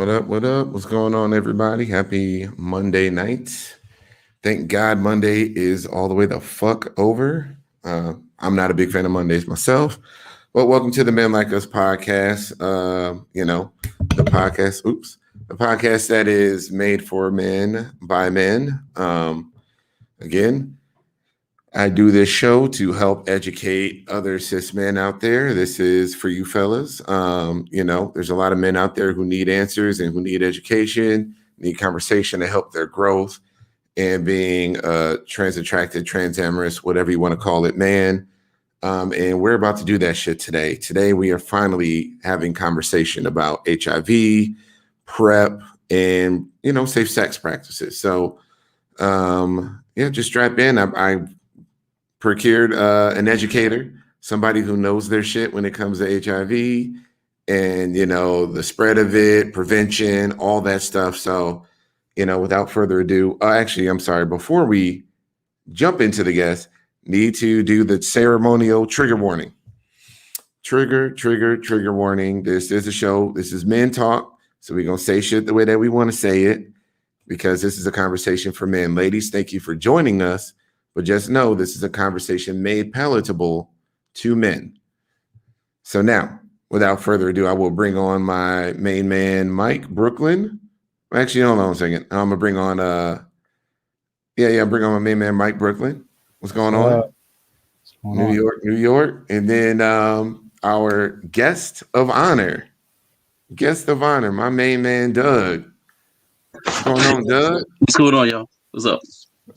What up? What up? What's going on, everybody? Happy Monday night. Thank God Monday is all the way the fuck over. I'm not a big fan of Mondays myself, but welcome to the Men Like Us podcast. The podcast that is made for men by men. Again, I do this show to help educate other cis men out there. This is for you fellas. There's a lot of men out there who need answers and who need education, need conversation to help their growth and being trans attracted, trans amorous, whatever you want to call it, man. And we're about to do that shit today. Today, we are finally having conversation about HIV, PrEP, and, safe sex practices. So, just strap in. I procured an educator, somebody who knows their shit when it comes to HIV and, the spread of it, prevention, all that stuff. So, without further ado, I'm sorry, before we jump into the guest, need to do the ceremonial trigger warning. Trigger warning. This is a show. This is men talk. So we're going to say shit the way that we want to say it because this is a conversation for men. Ladies, thank you for joining us. But just know this is a conversation made palatable to men. So now, without further ado, I will bring on my main man, Mike Brooklyn. Actually, hold on a second. I'm gonna bring on bring on my main man, Mike Brooklyn. What's going on? New York. And then our guest of honor, my main man, Doug. What's going on, Doug? What's going on, y'all? What's up?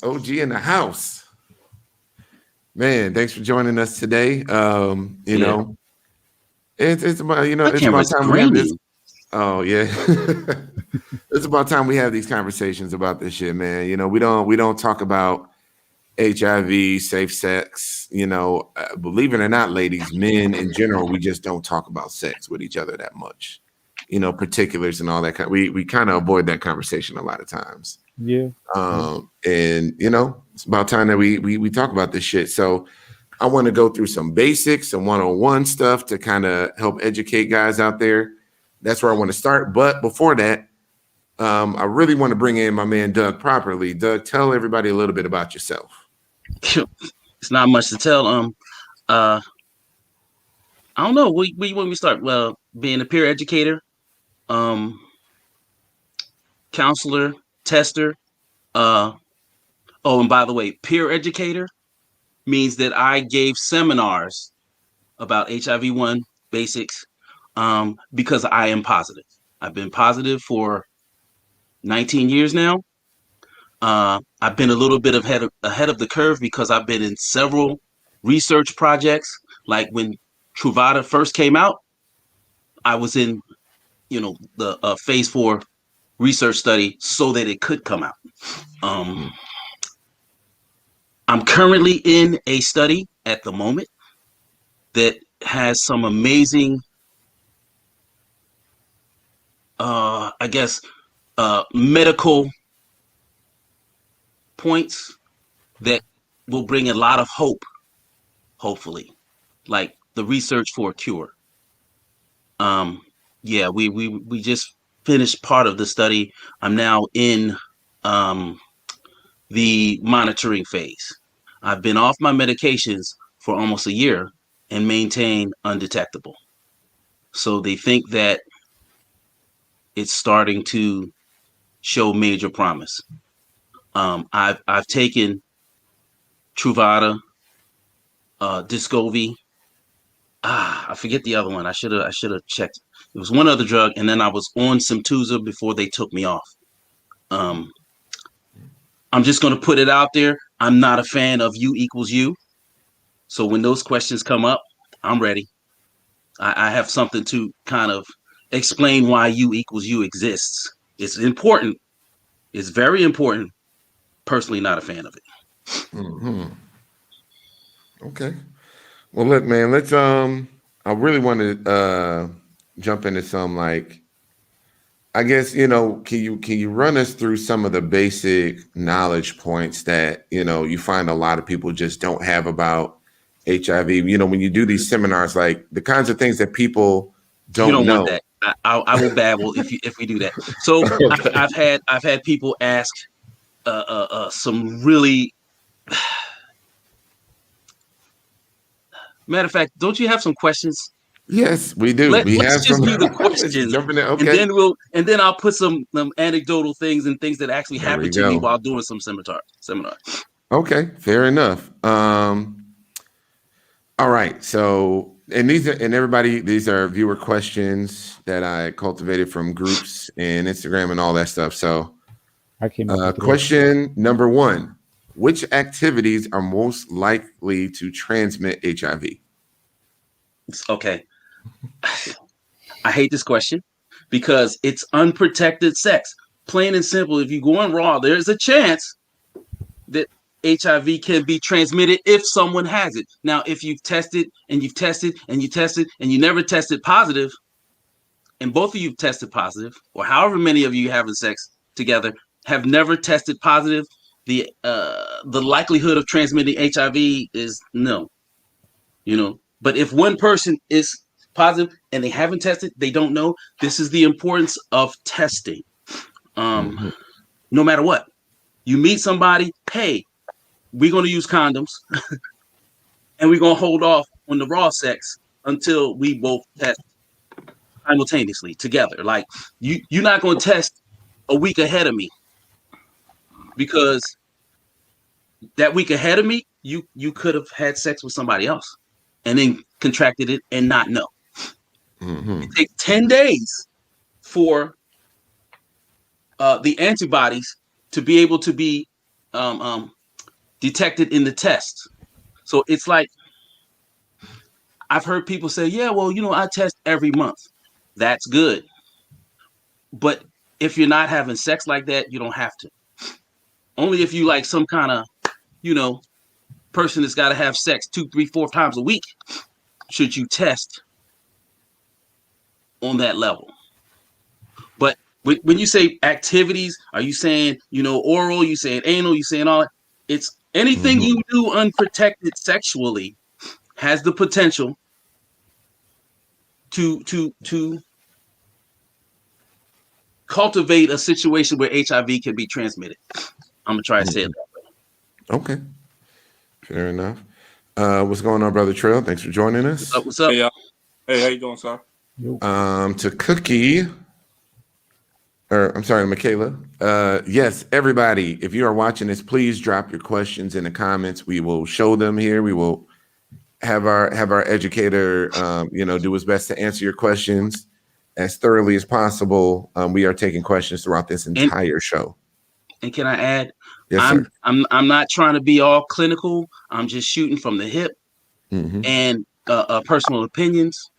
OG in the house. Man, thanks for joining us today. It's about it's about time we have this. Oh yeah, it's about time we have these conversations about this shit, man. We don't talk about HIV, safe sex. Believe it or not, ladies, men in general, we just don't talk about sex with each other that much. Particulars and all that kind. We kind of avoid that conversation a lot of times. Yeah. It's about time that we talk about this shit. So I want to go through some basics and one-on-one stuff to kind of help educate guys out there. That's where I want to start. But before that, I really want to bring in my man Doug properly. Doug, tell everybody a little bit about yourself. It's not much to tell. I don't know. When we start, well, being a peer educator, counselor, tester. And by the way, peer educator means that I gave seminars about HIV-1 basics because I am positive. I've been positive for 19 years now. I've been a little bit ahead of the curve because I've been in several research projects. Like when Truvada first came out, I was in, the phase 4 research study so that it could come out. I'm currently in a study at the moment that has some amazing, medical points that will bring a lot of hope, hopefully, like the research for a cure. We just finished part of the study. I'm now in the monitoring phase. I've been off my medications for almost a year and maintain undetectable. So they think that it's starting to show major promise. I've taken Truvada, Descovy. I forget the other one. I should have checked. It was one other drug, and then I was on Simtuza before they took me off. I'm just going to put it out there. I'm not a fan of U equals U. So when those questions come up, I'm ready. I have something to kind of explain why U equals U exists. It's important. It's very important. Personally, not a fan of it. Mm-hmm. Okay. Well, look, man, let's I really want to jump into some I guess, can you run us through some of the basic knowledge points that, you find a lot of people just don't have about HIV? When you do these seminars, like the kinds of things that people You Don't don't want know. that. I will babble if we do that. So Okay. I've had people ask some really. Matter of fact, don't you have some questions? Yes, we do. We Let's have just some. do the Let's questions, jump in there. and Okay. then I'll put some anecdotal things and things that actually There we happened to me go. while doing some seminar. Okay, fair enough. All right. So, and everybody, these are viewer questions that I cultivated from groups and Instagram and all that stuff. So, I came up with three. question number one: which activities are most likely to transmit HIV? Okay, I hate this question because it's unprotected sex. Plain and simple. If you're going raw, there's a chance that HIV can be transmitted if someone has it. Now, if you've tested and you've tested and you tested and you never tested positive, and both of you tested positive, or however many of you having sex together have never tested positive, the likelihood of transmitting HIV is no. But if one person is positive and they haven't tested, they don't know. This is the importance of testing. Mhm. No matter what, you meet somebody, hey, we're going to use condoms and we're going to hold off on the raw sex until we both test simultaneously together. Like you're not going to test a week ahead of me, because that week ahead of me, you could have had sex with somebody else and then contracted it and not know. It takes 10 days for the antibodies to be able to be detected in the test. So it's like, I've heard people say, yeah, well, I test every month. That's good. But if you're not having sex like that, you don't have to. Only if you like some kind of, person that's got to have sex 2, 3, 4 times a week should you test on that level. But when you say activities, are you saying, oral, you saying anal, you saying all that? It's anything you do unprotected sexually has the potential to cultivate a situation where HIV can be transmitted. I'm gonna try to say it that way. Okay, fair enough. What's going on, Brother Trail? Thanks for joining us. What's up? Hey, y'all. Hey, how you doing, sir? To Cookie, or I'm sorry, Michaela. Yes, everybody, if you are watching this, please drop your questions in the comments. We will show them here. We will have our educator, do his best to answer your questions as thoroughly as possible. We are taking questions throughout this entire show. And can I add? Yes, sir. I'm not trying to be all clinical. I'm just shooting from the hip and personal opinions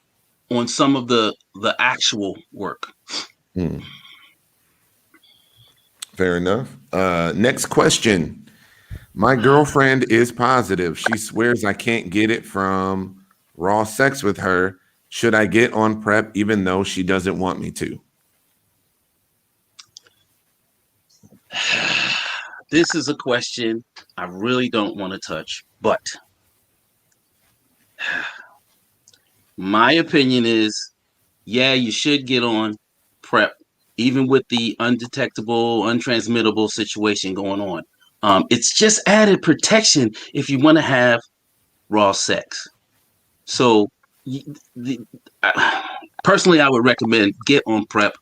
on some of the actual work. Fair enough. Next question. My girlfriend is positive. She swears I can't get it from raw sex with her. Should I get on PrEP even though she doesn't want me to? This is a question I really don't want to touch, but my opinion is, yeah, you should get on PrEP, even with the undetectable, untransmittable situation going on. It's just added protection if you want to have raw sex. So, personally, I would recommend get on PrEP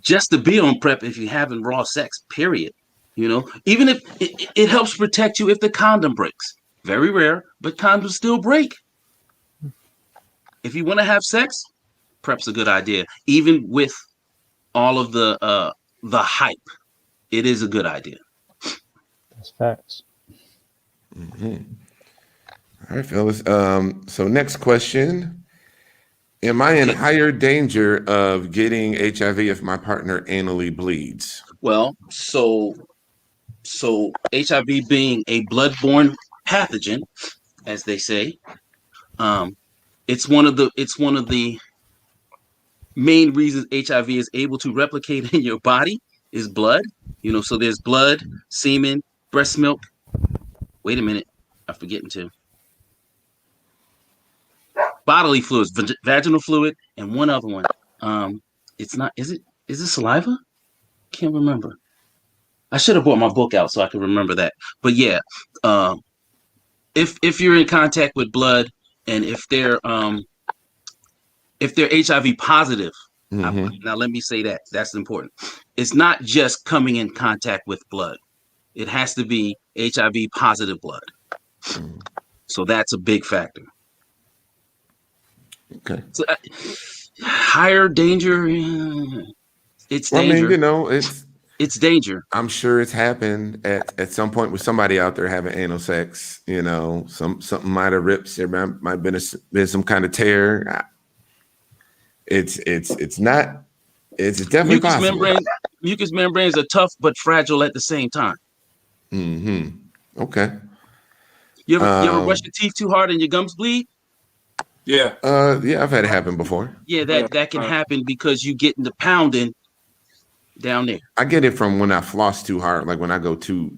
just to be on PrEP if you're having raw sex, period. Even if it helps protect you if the condom breaks. Very rare, but condoms still break. If you want to have sex, PrEP's a good idea. Even with all of the hype, it is a good idea. That's facts. All right, fellas. So next question. Am I in higher danger of getting HIV if my partner anally bleeds? Well, so HIV being a blood-borne pathogen, as they say, it's one of the main reasons HIV is able to replicate in your body is blood. So there's blood, semen, breast milk. Wait a minute, I'm forgetting to. bodily fluids, vaginal fluid, and one other one. It's not. Is it saliva? Can't remember. I should have brought my book out so I could remember that. But yeah, if you're in contact with blood, and if they're HIV positive, now let me say that's important. It's not just coming in contact with blood. It has to be HIV positive blood. So that's a big factor. Okay. So, higher danger. It's danger. I mean, it's danger. I'm sure it's happened at some point with somebody out there having anal sex. Something might have ripped. There might have been some kind of tear. It's definitely possible. Mucous membranes are tough but fragile at the same time. Okay. You ever brush your teeth too hard and your gums bleed? Yeah. Yeah, I've had it happen before. Yeah, that can happen because you get into pounding down there. I get it from when I floss too hard, like when I go too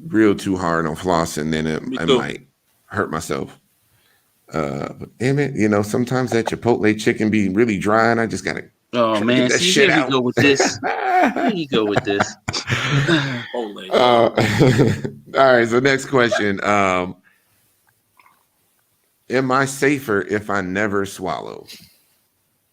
hard on floss, and then I might hurt myself. But damn it, sometimes that Chipotle chicken be really dry, and I just gotta. Oh man, see, here you go with this. Here you go with this. All right. So next question. Am I safer if I never swallow?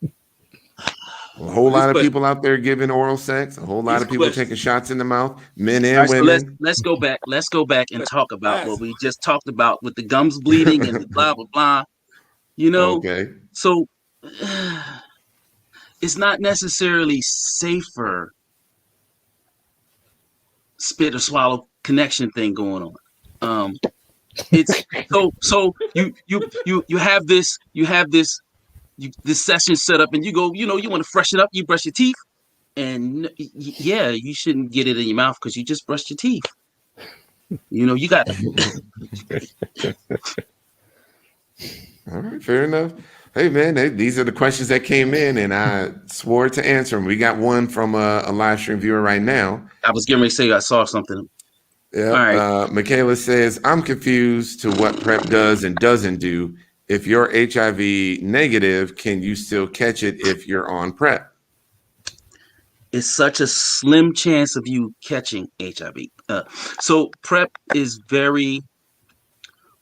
A whole lot of people out there giving oral sex. A whole lot of people taking shots in the mouth, men and women. So let's go back. Let's go back and talk about what we just talked about with the gums bleeding and the blah blah blah. Okay. So it's not necessarily safer spit or swallow connection thing going on. It's so you have this this session set up, and you go, you want to freshen up, you brush your teeth, and yeah, you shouldn't get it in your mouth because you just brushed your teeth. You got. All right, fair enough. Hey man, these are the questions that came in, and I swore to answer them. We got one from a live stream viewer right now. I was getting ready to say I saw something. Yeah. All right. Michaela says, I'm confused to what PrEP does and doesn't do. If you're HIV negative, can you still catch it if you're on PrEP? It's such a slim chance of you catching HIV. So PrEP is very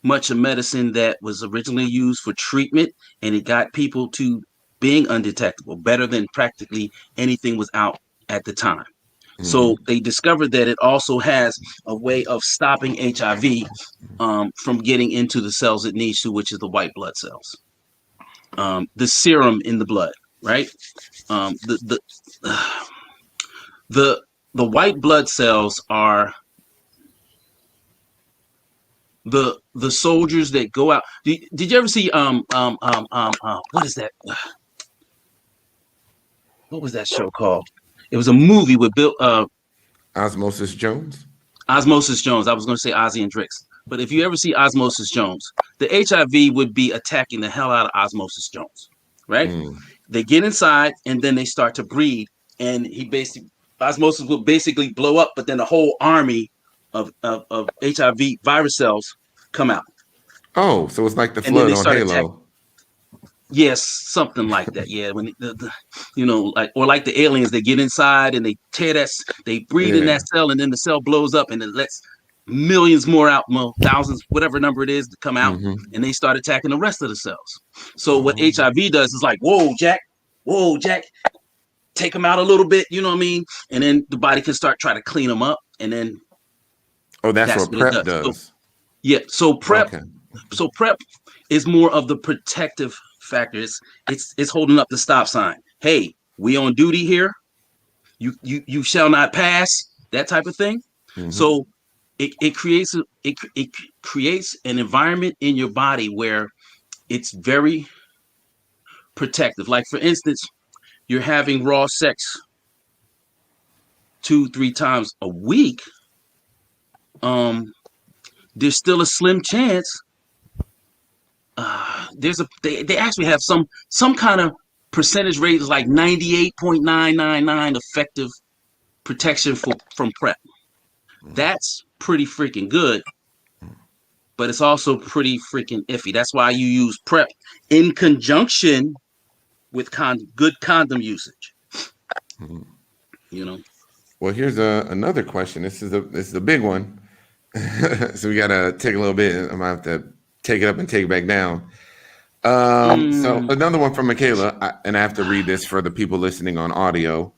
much a medicine that was originally used for treatment, and it got people to being undetectable, better than practically anything was out at the time. So they discovered that it also has a way of stopping HIV from getting into the cells it needs to, which is the white blood cells, the serum in the blood, right? The white blood cells are the soldiers that go out. Did you ever see what is that? What was that show called? It was a movie with Bill Osmosis Jones. Osmosis Jones. I was going to say Ozzy and Drix. But if you ever see Osmosis Jones, the HIV would be attacking the hell out of Osmosis Jones, right? They get inside and then they start to breed, and Osmosis will basically blow up, but then a whole army of HIV virus cells come out. Oh, so it's like the flood on Halo. Yes, something like that. Yeah, when like the aliens, they get inside and they they breathe in that cell, and then the cell blows up and it lets millions more out, thousands, whatever number it is, to come out, and they start attacking the rest of the cells. So what HIV does is like, whoa, Jack, take them out a little bit, you know what I mean? And then the body can start trying to clean them up, and then that's what PrEP does. So PrEP is more of the protective factors. It's holding up the stop sign. Hey, we on duty here. You shall not pass. That type of thing. So it creates an environment in your body where it's very protective. Like for instance, you're having raw sex 2-3 times a week. There's still a slim chance. They actually have some kind of percentage rate is like 98.999 effective protection from PrEP. That's pretty freaking good, but it's also pretty freaking iffy. That's why you use PrEP in conjunction with good condom usage. Mhm. You know. Well, here's another question. This is a big one. So we gotta take a little bit. I'm gonna have to take it up and take it back down. So another one from Michaela, and I have to read this for the people listening on audio.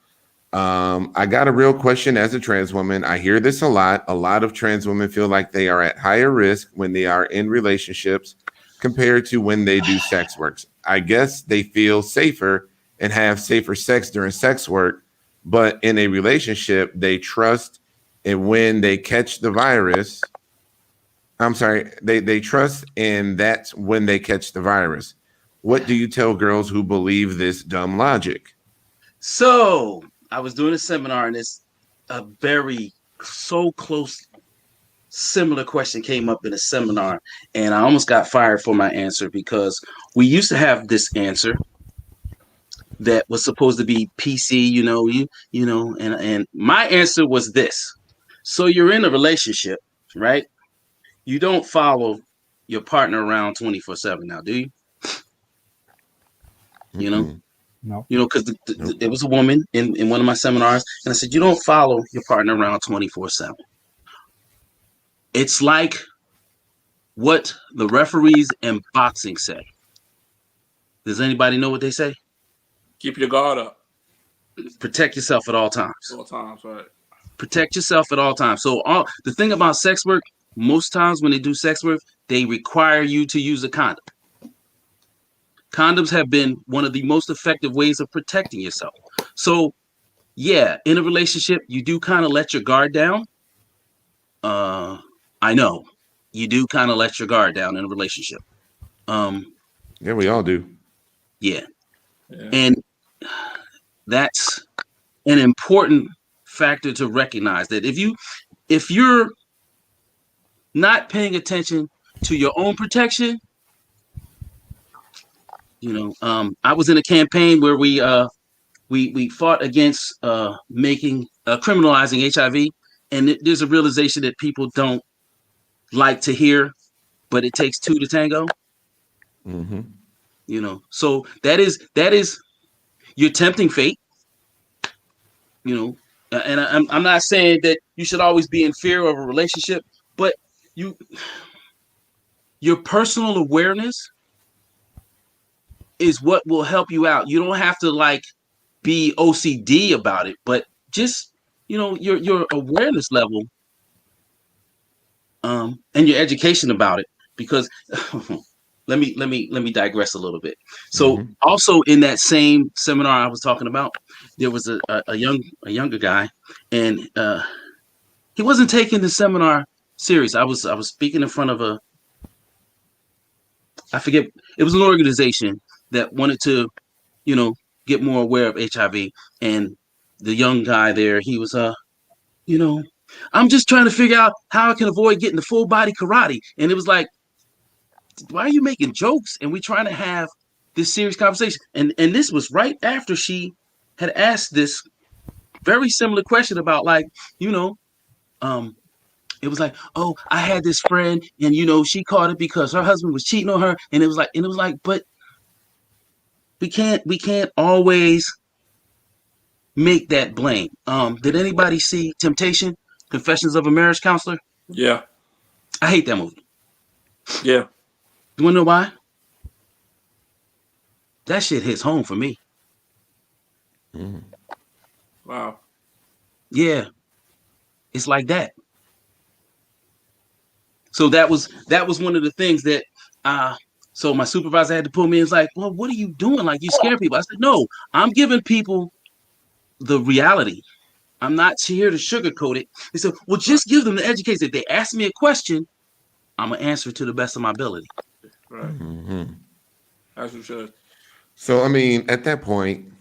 I got a real question as a trans woman. I hear this a lot. A lot of trans women feel like they are at higher risk when they are in relationships compared to when they do sex works. I guess they feel safer and have safer sex during sex work, but in a relationship, they trust, and when they catch the virus, I'm sorry, they trust, and that's when they catch the virus. What do you tell girls who believe this dumb logic? So I was doing a seminar, and it's a very so close similar question came up in a seminar, and I almost got fired for my answer because we used to have this answer that was supposed to be PC, and my answer was this. So you're in a relationship, right? You don't follow your partner around 24/7 now, do you? You know, Mm-mm. No. because Nope. it was a woman in one of my seminars, and I said, you don't follow your partner around 24/7. It's like what the referees in boxing say. Does anybody know what they say? Keep your guard up Protect yourself at all times. all times, right? Protect yourself at all times. So the thing about sex work, most times when they do sex work, they require you to use a condom. Condoms have been one of the most effective ways of protecting yourself. So yeah, in a relationship, you do kind of let your guard down. I know you do kind of let your guard down in a relationship. Yeah, we all do. Yeah. Yeah. And that's an important factor to recognize, that if you're not paying attention to your own protection, I was in a campaign where we fought against making criminalizing HIV, and there's a realization that people don't like to hear, but it takes two to tango. Mm-hmm. So that is you're tempting fate. And I'm not saying that you should always be in fear of a relationship, but your personal awareness is what will help you out. You don't have to like be OCD about it, but just your awareness level, and your education about it. Because let me digress a little bit. So Mm-hmm. also in that same seminar I was talking about, there was a younger guy, and he wasn't taking the seminar serious. I was speaking in front of I forget, it was an organization that wanted to get more aware of HIV, and the young guy there, he was I'm just trying to figure out how I can avoid getting the full body karate. And it was like, why are you making jokes? And we trying to have this serious conversation. And this was right after she had asked this very similar question about um, it was like, oh, I had this friend, and she caught it because her husband was cheating on her. And it was like, but we can't always make that blame. Did anybody see Temptation? Confessions of a Marriage Counselor? Yeah. I hate that movie. Yeah. You wanna know why? That shit hits home for me. Mm-hmm. Wow. Yeah, it's like that. So that was one of the things that so my supervisor had to pull me in. It's like, well, what are you doing? Like, you scare people. I said, no, I'm giving people the reality. I'm not here to sugarcoat it. He said, well, just give them the education. If they ask me a question, I'm gonna answer to the best of my ability. Right. Mm-hmm. As you should. So, I mean, at that point,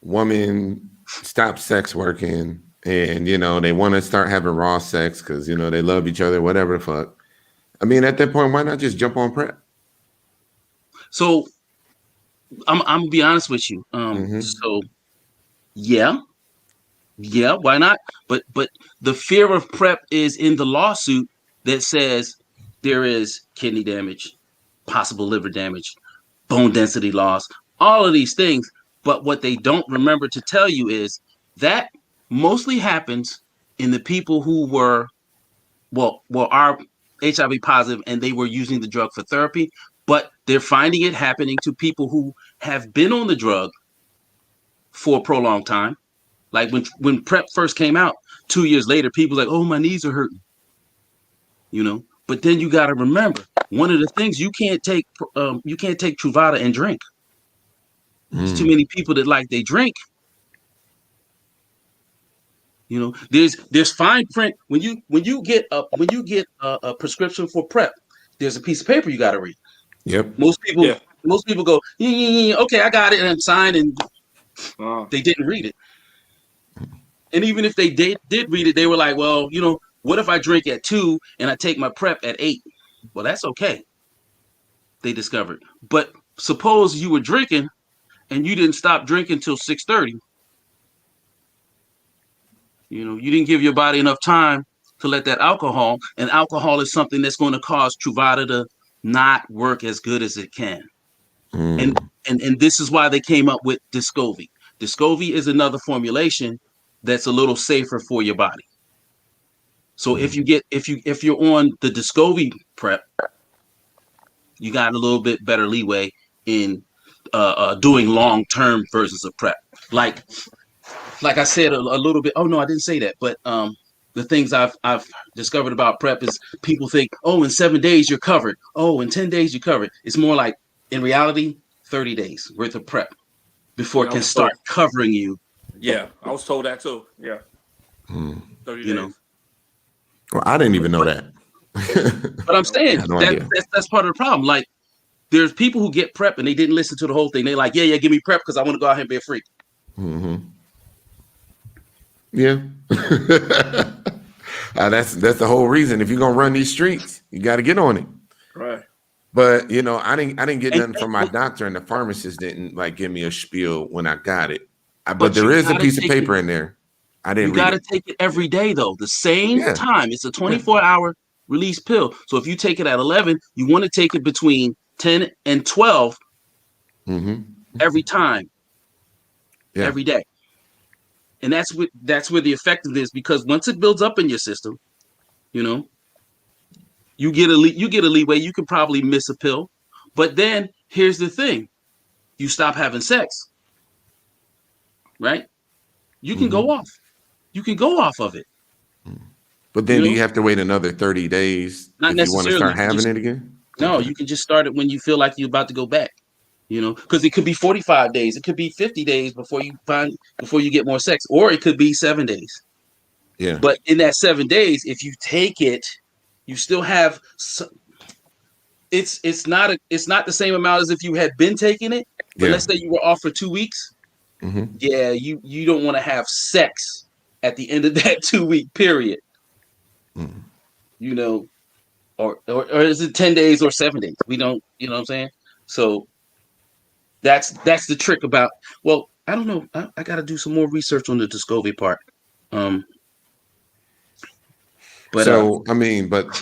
women stop sex working, and, they want to start having raw sex because, they love each other, whatever the fuck. I mean, at that point, why not just jump on PrEP? So I'm gonna be honest with you. Mm-hmm. So yeah, why not? But the fear of PrEP is in the lawsuit that says there is kidney damage, possible liver damage, bone density loss, all of these things. But what they don't remember to tell you is that mostly happens in the people who were, are HIV positive and they were using the drug for therapy, but they're finding it happening to people who have been on the drug for a prolonged time. Like when PrEP first came out, 2 years later, people were like, oh, my knees are hurting, But then you got to remember, one of the things you can't take Truvada and drink. There's too many people that they drink. There's fine print when you get a prescription for PrEP. There's a piece of paper you got to read. Yep. Most people go, okay, I got it, and sign, and they didn't read it. And even if they did read it, they were like, well, what if I drink at 2 and I take my PrEP at 8? Well, that's okay. They discovered. But suppose you were drinking and you didn't stop drinking till 6:30. You didn't give your body enough time to let that alcohol, and alcohol is something that's going to cause Truvada to not work as good as it can. And this is why they came up with Descovy. Descovy is another formulation that's a little safer for your body. So if you're on the Descovy PrEP, you got a little bit better leeway in doing long-term versions of PrEP. Like I said a little bit. Oh no, I didn't say that. But the things I've discovered about PrEP is people think, oh, in 7 days you're covered. Oh, in 10 days you're covered. It's more like, in reality, 30 days worth of PrEP before it can start covering you. Yeah, I was told that too. Yeah. 30 days. Well, I didn't even know that. But I'm saying that's part of the problem. Like, there's people who get PrEP and they didn't listen to the whole thing. They're like, yeah, give me PrEP because I want to go out here and be a freak. Yeah. That's the whole reason. If you're gonna run these streets, you got to get on it. Right. But I didn't get nothing from my doctor, and the pharmacist didn't give me a spiel when I got it. But there is a piece of paper in there. I didn't. You got to take it every day though. The same time. It's a 24-hour release pill. So if you take it at 11, you want to take it between 10 and 12 every time. Yeah. Every day. And that's where the effectiveness is, because once it builds up in your system, you get a leeway. You can probably miss a pill, but then here's the thing: you stop having sex, right? You can go off. You can go off of it. But then do you have to wait another 30 days if you want to start having it again? No, you can just start it when you feel like you're about to go back. Because it could be 45 days, it could be 50 days before you get more sex, or it could be 7 days. Yeah. But in that 7 days, if you take it, you still have. It's not the same amount as if you had been taking it. But let's say you were off for 2 weeks. Yeah, you don't want to have sex at the end of that 2-week period. Or is it 10 days or 7 days? We don't. You know what I'm saying? So. That's the trick about. Well, I don't know. I got to do some more research on the Descovy part. But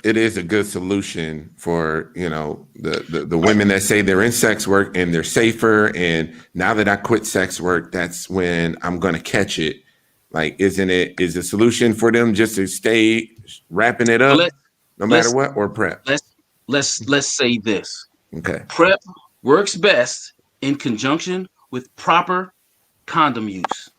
it is a good solution for the women that say they're in sex work and they're safer. And now that I quit sex work, that's when I'm going to catch it. Like, is the solution for them just to stay wrapping it up, no matter what, or PrEP? Let's say this. Okay. PrEP works best in conjunction with proper condom use.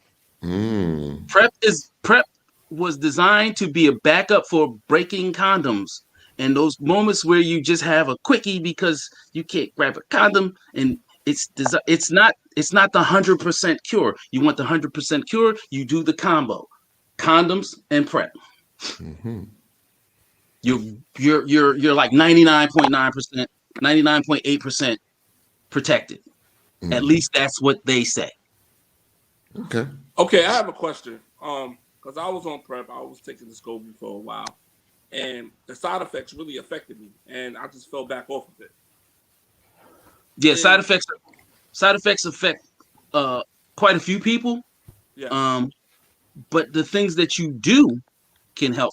PrEP was designed to be a backup for breaking condoms, and those moments where you just have a quickie because you can't grab a condom, and it's not the 100% cure. You want the 100% cure, you do the combo, condoms and PrEP. You're like 99.9%, 99.8% protected. At least that's what they say. Okay, I have a question. Because I was on PrEP, I was taking Descovy for a while, and the side effects really affected me, and I just fell back off of it. Yeah, side effects affect quite a few people. Yeah. But the things that you do can help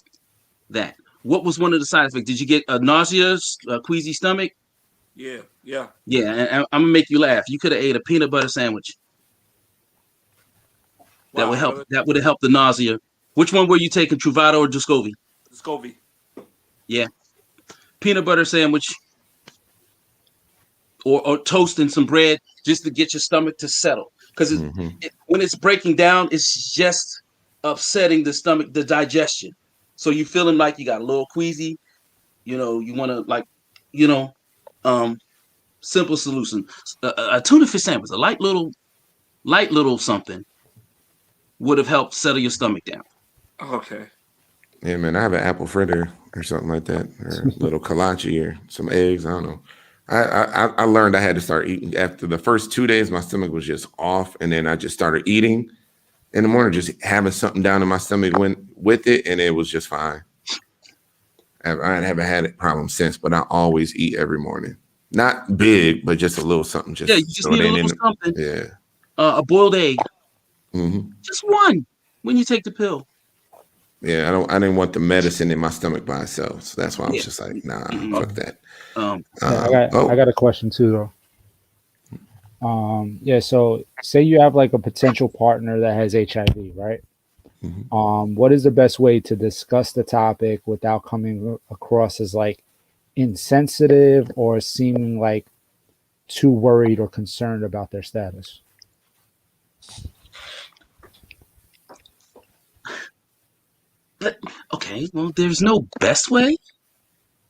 that. What was one of the side effects? Did you get nausea, queasy stomach? Yeah, yeah. Yeah, and I'm gonna make you laugh. You could have ate a peanut butter sandwich. That would Wow, help. brother. That would have helped the nausea. Which one were you taking, Truvado or Descovy? Scovy. Yeah, peanut butter sandwich or toast and some bread just to get your stomach to settle. Because Hmm. when it's breaking down, it's just upsetting the stomach, the digestion. So you feeling like you got a little queasy. You want to you know, um, simple solution. A tuna fish sandwich, a light little something would have helped settle your stomach down. Okay. Yeah, man, I have an apple fritter or something like that, or a little kolache or some eggs. I don't know. I learned I had to start eating after the first 2 days. My stomach was just off, and then I just started eating in the morning, just having something down in my stomach went with it, and it was just fine. I haven't had a problem since, but I always eat every morning. Not big, but just a little something. Yeah, you Just just throw it need a in. little something. Yeah. A boiled egg, Hmm. just one when you take the pill. Yeah, I didn't want the medicine in my stomach by itself. So that's why I was Yeah. just like, nah, Mm-mm. fuck that. Yeah, I got a question too though. Yeah, so say you have like a potential partner that has HIV, right? Mhm. What is the best way to discuss the topic without coming across as like insensitive or seeming like too worried or concerned about their status? But okay, well, there's no best way.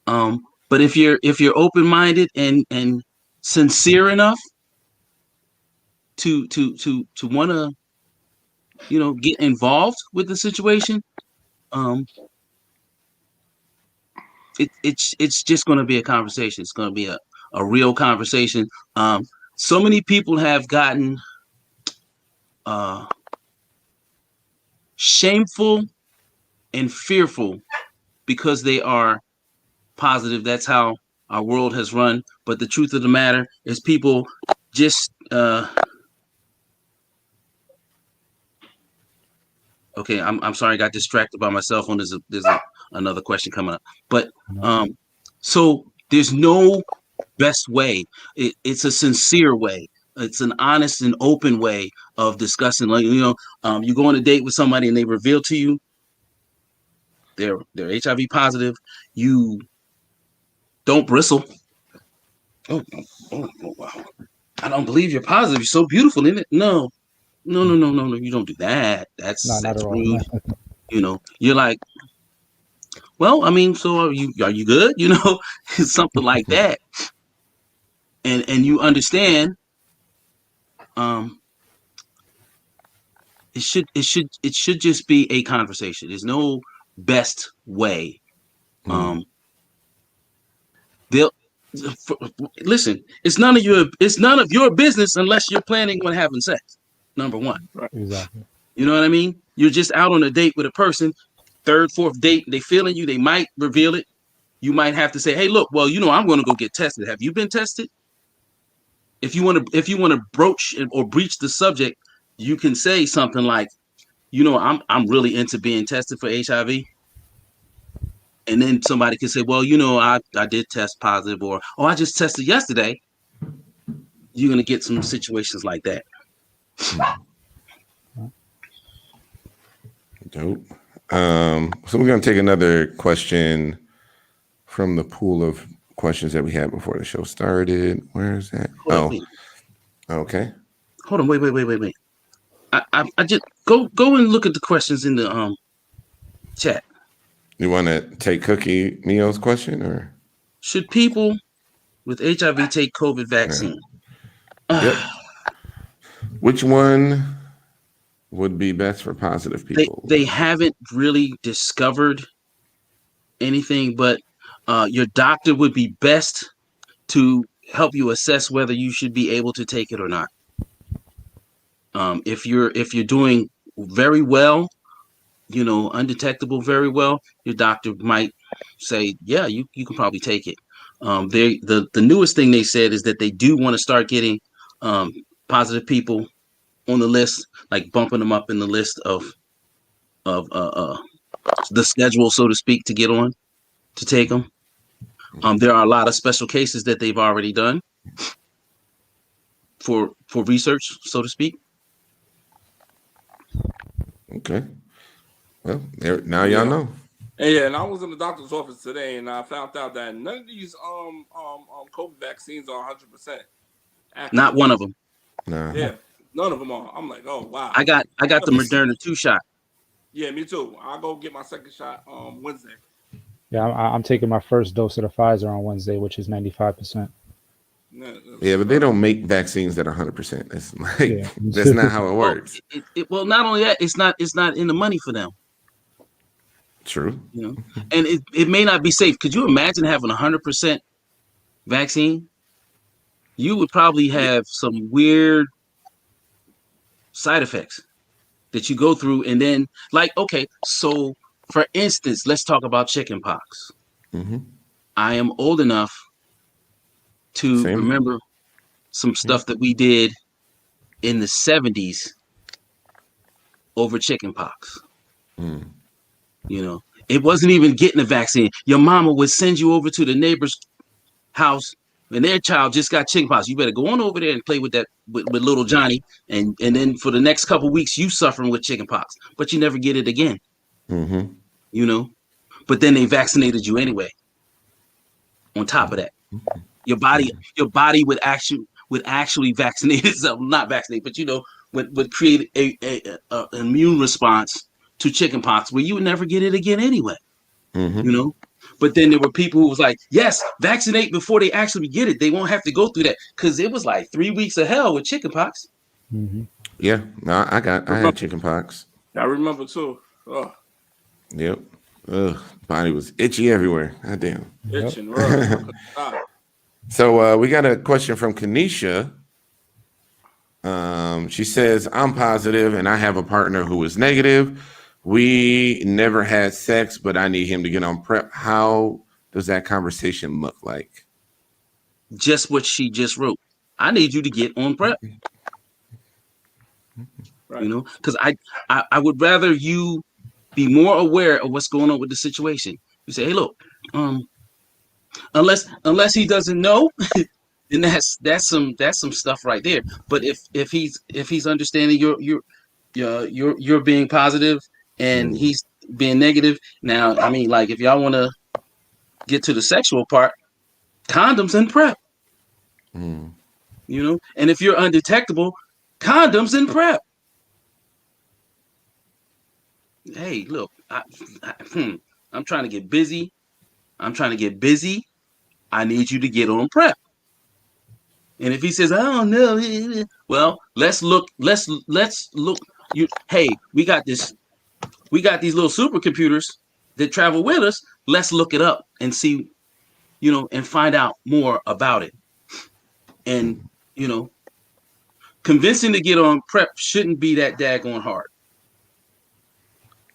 But if you're open minded and sincere enough to want to get involved with the situation, um, it's just going to be a conversation. It's going to be a real conversation. So many people have gotten uh, shameful and fearful because they are positive. That's how our world has run. But the truth of the matter is, people just okay. I'm sorry, I got distracted by my cell phone. There's another question coming up, but so there's no best way. It's a sincere way. It's an honest and open way of discussing. Like you go on a date with somebody and they reveal to you they're HIV positive. You don't bristle. Oh, wow. I don't believe you're positive. You're so beautiful, isn't it? No, no, no, no, no, no. You don't do that. No, not That's at all. rude. You're like, well, I mean, so are you good? Something like that. And you understand, um, it should just be a conversation. There's no best way. Um, they'll listen. It's none of your business unless you're planning on having sex. Number one. Exactly. You know what I mean? You're just out on a date with a person, third, fourth date, they feeling you, they might reveal it. You might have to say, hey, look, well, I'm going to go get tested. Have you been tested? If you want to broach or breach the subject, you can say something like, I'm really into being tested for HIV. And then somebody can say, well, I did test positive, or oh, I just tested yesterday. You're going to get some situations like that. Dope. So we're going to take another question from the pool of questions that we had before the show started. Where is that? Okay. Hold on, wait. I just go and look at the questions in the chat. You want to take Cookie Neo's question, or should people with HIV take COVID vaccine? Yep. Which one would be best for positive people? They haven't really discovered anything, but your doctor would be best to help you assess whether you should be able to take it or not. If you're doing very well, undetectable very well, your doctor might say, yeah, you can probably take it. The newest thing they said is that they do want to start getting positive people on the list, like bumping them up in the list of the schedule, so to speak, to get on to take them. There are a lot of special cases that they've already done for research, so to speak. Okay. Well, now y'all know. And I was in the doctor's office today, and I found out that none of these COVID vaccines are 100% accurate. Not one of them. Nah. Yeah, none of them are. I'm like, oh wow. I got the Moderna 2 shot. Yeah, me too. I'll go get my second shot Wednesday. Yeah, I'm taking my first dose of the Pfizer on Wednesday, which is 95%. Yeah, but they don't make vaccines that are 100%. That's like that's not how it works. Well, not only that, it's not in the money for them. True. You know, and it may not be safe. Could you imagine having 100% vaccine? You would probably have some weird side effects that you go through, and then okay, so for instance, let's talk about chickenpox. Mm-hmm. I am old enough to remember some stuff that we did in the 70s over chickenpox. Mm. You know, it wasn't even getting a vaccine. Your mama would send you over to the neighbor's house and their child just got chickenpox. You better go on over there and play with that with little Johnny, and then for the next couple of weeks you suffering with chickenpox, but you never get it again. Mm-hmm. You know, but then they vaccinated you anyway. On top of that, your body would actually vaccinate itself, not vaccinate, but would create a immune response to chickenpox where you would never get it again anyway. Mm-hmm. You know, but then there were people who was like, yes, vaccinate before they actually get it. They won't have to go through that, because it was like 3 weeks of hell with chickenpox. Mm-hmm. Yeah, no, I had chickenpox. I remember too. Oh. Yep. Ugh, body was itchy everywhere. God damn. Itching. So we got a question from Kanisha. She says, I'm positive and I have a partner who is negative. We never had sex, but I need him to get on PrEP. How does that conversation look like? Just what she just wrote. I need you to get on PrEP. Right. You know, because I would rather you be more aware of what's going on with the situation. You say, hey, look, unless he doesn't know, then that's some stuff right there. But if he's understanding you're being positive and he's being negative, now I mean, like, if y'all want to get to the sexual part, condoms and PrEP. You know, and if you're undetectable, condoms and PrEP. Hey, look, I'm trying to get busy. I need you to get on PrEP. And if he says, I don't know, well, let's look. Hey, we got these little supercomputers that travel with us. Let's look it up and see, and find out more about it. And, convincing to get on PrEP shouldn't be that daggone hard.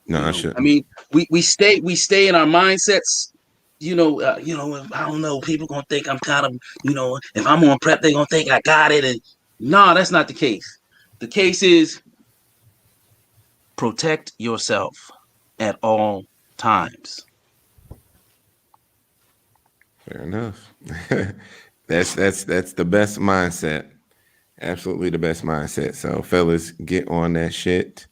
No, I shouldn't. I mean, we stay in our mindsets. I don't know. People gonna think I'm kind of, if I'm on PrEP, they gonna think I got it. And no, that's not the case. The case is protect yourself at all times. Fair enough. That's the best mindset. Absolutely the best mindset. So fellas, get on that shit.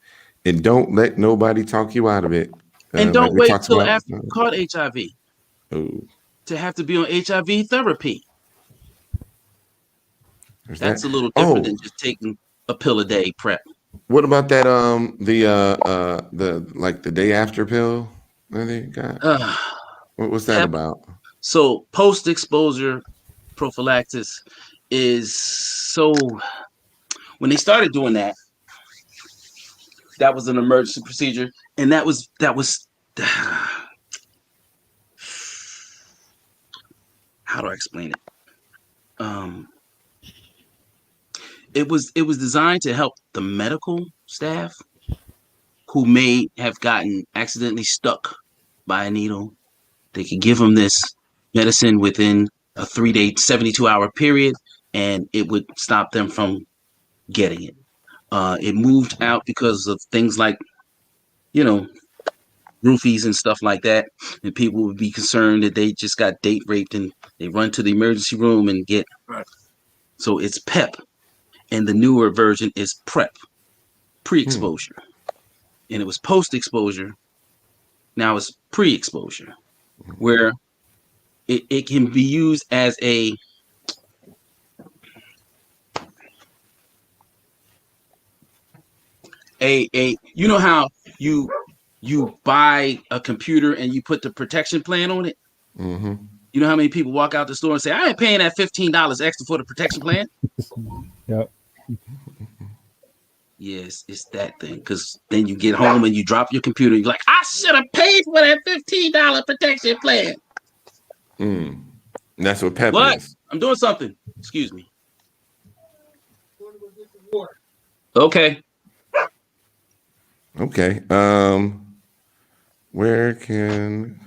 And don't let nobody talk you out of it. And don't wait till after you caught HIV. Ooh. To have to be on HIV therapy. That's a little different than just taking a pill a day PrEP. What about that the day after pill that they got? What was that about? So post-exposure prophylaxis is when they started doing that was an emergency procedure, and that was how do I explain it? It was designed to help the medical staff who may have gotten accidentally stuck by a needle. They could give them this medicine within a 3-day, 72-hour period, and it would stop them from getting it. It moved out because of things like, roofies and stuff like that, and people would be concerned that they just got date raped and they run to the emergency room and get. Right. So it's PEP, and the newer version is PrEP, pre-exposure, and it was post-exposure. Now it's pre-exposure, where it can be used as a you know how you buy a computer and you put the protection plan on it. Mm-hmm. You know how many people walk out the store and say, I ain't paying that $15 extra for the protection plan? Yep. Yes, it's that thing. Because then you get home and you drop your computer. You're like, I should have paid for that $15 protection plan. And that's what PEP What? is. I'm doing something. Excuse me. Okay. Okay. Where can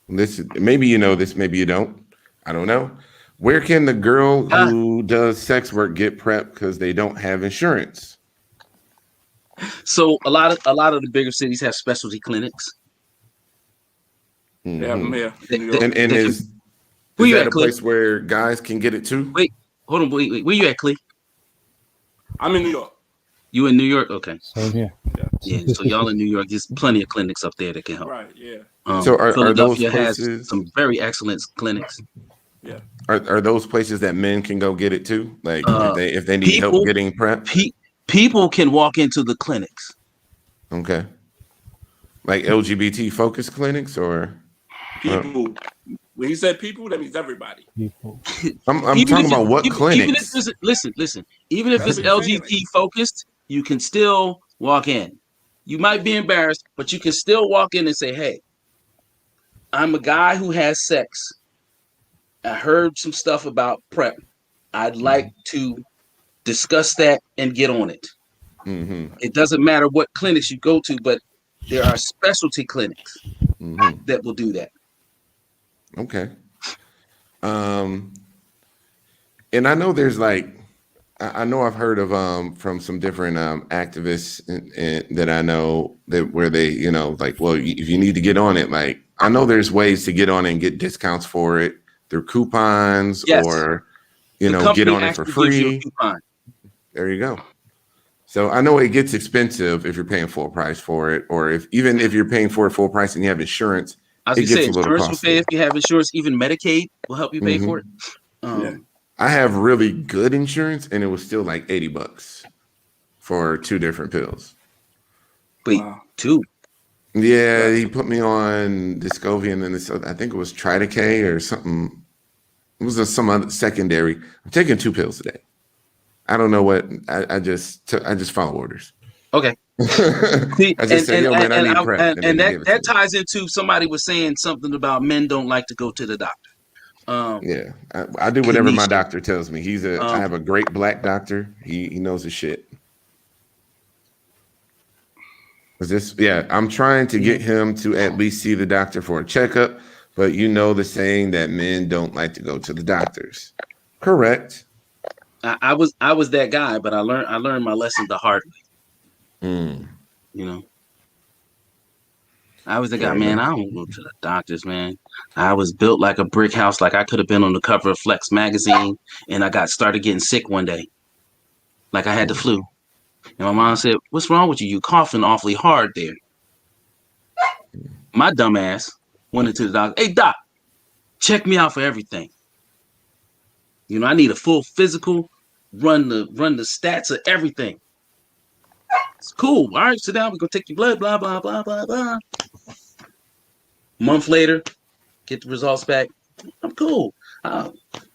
this maybe you know this, maybe you don't. I don't know. Where can the girl who does sex work get PrEP because they don't have insurance? So a lot of the bigger cities have specialty clinics. They have them here. And is you that at, a Clay? place where guys can get it too? Wait, hold on. Wait. Where you at, Clay? I'm in New York. You in New York? Okay. Same here. Yeah. So y'all in New York, there's plenty of clinics up there that can help. Right. Yeah. So are those Philadelphia has places some very excellent clinics. Yeah. Are those places that men can go get it too? Like if they need help getting PrEP? People can walk into the clinics. Okay. Like LGBT focused clinics or people. When he said people, that means everybody. People. I'm talking about what clinics? Even if listen. Even if it's LGBT focused, you can still walk in. You might be embarrassed, but you can still walk in and say, "Hey, I'm a guy who has sex. I heard some stuff about PrEP. I'd like to discuss that and get on it." Mm-hmm. It doesn't matter what clinics you go to, but there are specialty clinics that will do that. Okay. And I know there's I know I've heard of from some different activists that I know that where they, well, if you need to get on it, like I know there's ways to get on it and get discounts for it through coupons or get on it for free. There you go. So I know it gets expensive if you're paying full price for it, or even if you're paying for it full price and you have insurance. I was going to say, insurance will pay if you have insurance. Even Medicaid will help you pay for it. I have really good insurance, and it was still like $80 for 2 different pills. Wait, 2? Yeah, he put me on Descovy, and then I think it was Tridecay or something. It was some other secondary. I'm taking 2 pills today. I don't know what. I just follow orders. Okay. I just said, yo, man, I need PrEP. And that ties into somebody was saying something about men don't like to go to the doctor. Yeah, I do whatever my doctor tells me. I have a great black doctor. He knows his shit. I'm trying to get him to at least see the doctor for a checkup, but the saying that men don't like to go to the doctors. Correct. I was that guy, but I learned my lesson the hard way. I was the guy, man. I don't go to the doctors, man. I was built like a brick house, like I could have been on the cover of Flex magazine, and I started getting sick one day, like I had the flu. And my mom said, "What's wrong with you? You coughing awfully hard there." My dumb ass went into the doctor. "Hey, doc, check me out for everything. I need a full physical, run the stats of everything." It's cool. All right, sit down. We're going to take your blood, blah, blah, blah, blah, blah. Month later, get the results back. I'm cool.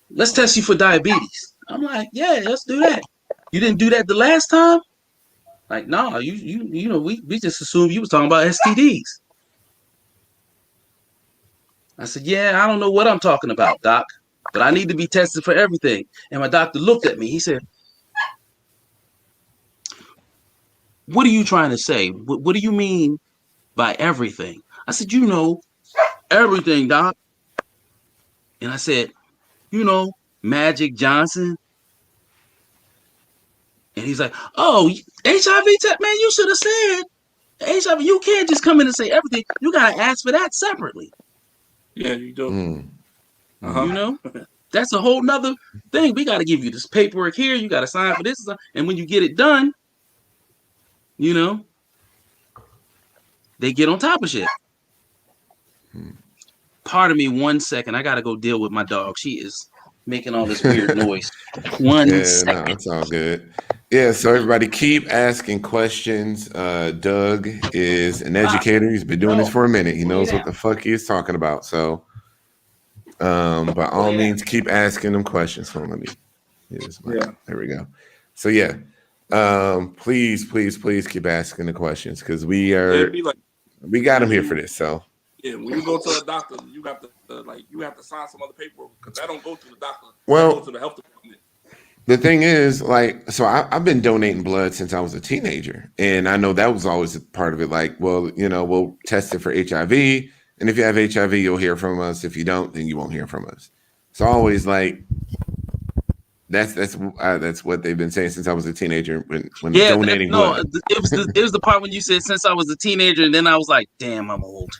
Let's test you for diabetes. I'm like, yeah, let's do that. You didn't do that the last time? Like, no, we just assumed you was talking about STDs. I said, yeah, I don't know what I'm talking about, doc, but I need to be tested for everything. And my doctor looked at me. He said, "What are you trying to say? What do you mean by everything?" I said, everything, doc. And I said, Magic Johnson. And he's like, "Oh, HIV test, man, you should have said HIV, you can't just come in and say everything. You gotta ask for that separately. Yeah, you do. You know, that's a whole nother thing. We gotta give you this paperwork here. You gotta sign for this, and when you get it done, you know, they get on top of shit. Pardon me 1 second. I gotta go deal with my dog. She is making all this weird noise. One second. No, it's all good. Yeah, so everybody keep asking questions. Doug is an educator. He's been doing this for a minute. He knows what the fuck he is talking about. So, by all means, keep asking them questions. So let me. There we go. So yeah, please keep asking the questions because we got him here for this. So. Yeah, when you go to a doctor, you got to you have to sign some other paperwork because that don't go to the doctor. Well, go to the health department. The thing is, so I've been donating blood since I was a teenager, and I know that was always a part of it. Like, well, we'll test it for HIV, and if you have HIV, you'll hear from us. If you don't, then you won't hear from us. It's always like that's what they've been saying since I was a teenager when donating blood. It was the part when you said since I was a teenager, and then I was like, damn, I'm old.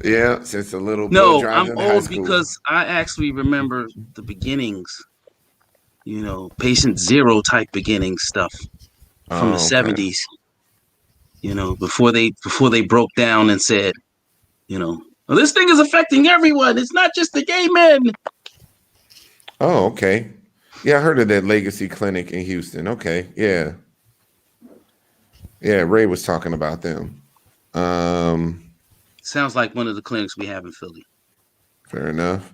Yeah, since a little. No, I'm old because I actually remember the beginnings. Patient zero type beginning stuff from the 70s. Before they broke down and said, well, this thing is affecting everyone. It's not just the gay men. Oh, okay. Yeah, I heard of that Legacy Clinic in Houston. Okay, yeah. Yeah, Ray was talking about them. Sounds like one of the clinics we have in Philly. Fair enough.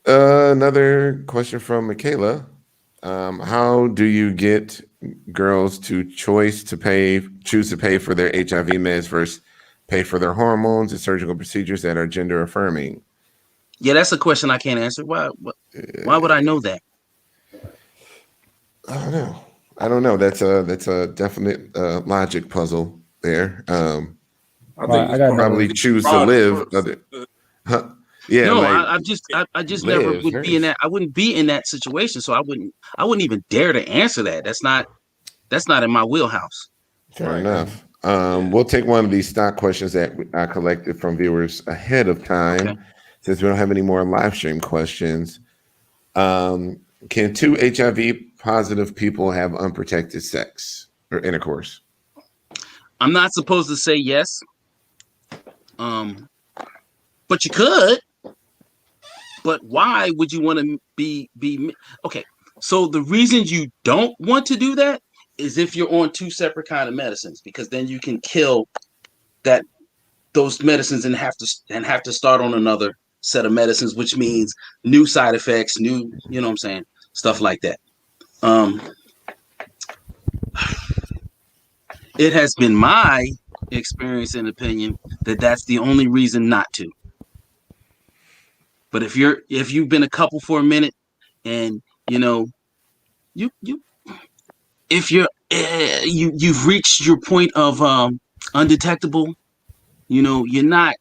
Another question from Michaela. How do you get girls to choose to pay for their HIV meds versus pay for their hormones and surgical procedures that are gender affirming? Yeah, that's a question I can't answer. Why would I know that? I don't know. That's a definite logic puzzle there. I think I got probably choose to live. Yeah, no, like, I just never would be in that. I wouldn't be in that situation, so I wouldn't even dare to answer that. That's not in my wheelhouse. Fair enough. We'll take one of these stock questions that I collected from viewers ahead of time, since we don't have any more live stream questions. Can two HIV positive people have unprotected sex or intercourse? I'm not supposed to say yes. But you could. But why would you want to be okay? So the reasons you don't want to do that is if you're on two separate kind of medicines, because then you can kill those medicines and have to start on another set of medicines, which means new side effects, new, what I'm saying, stuff like that. It has been my experience and opinion that that's the only reason not to. But if you've been a couple for a minute and you've reached your point of undetectable, you're not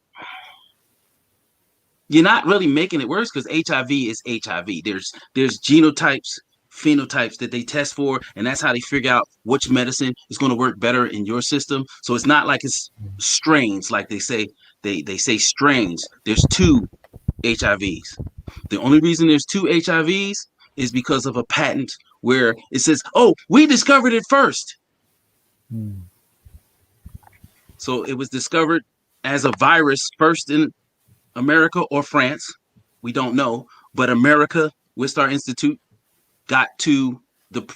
really making it worse, because HIV is HIV. There's genotypes, phenotypes that they test for, and that's how they figure out which medicine is going to work better in your system. So it's not like it's strains, like they say strains. There's two HIVs. The only reason there's two HIVs is because of a patent where it says, oh, we discovered it first. So it was discovered as a virus first in America or France. We don't know, but America, Wistar Institute, got to the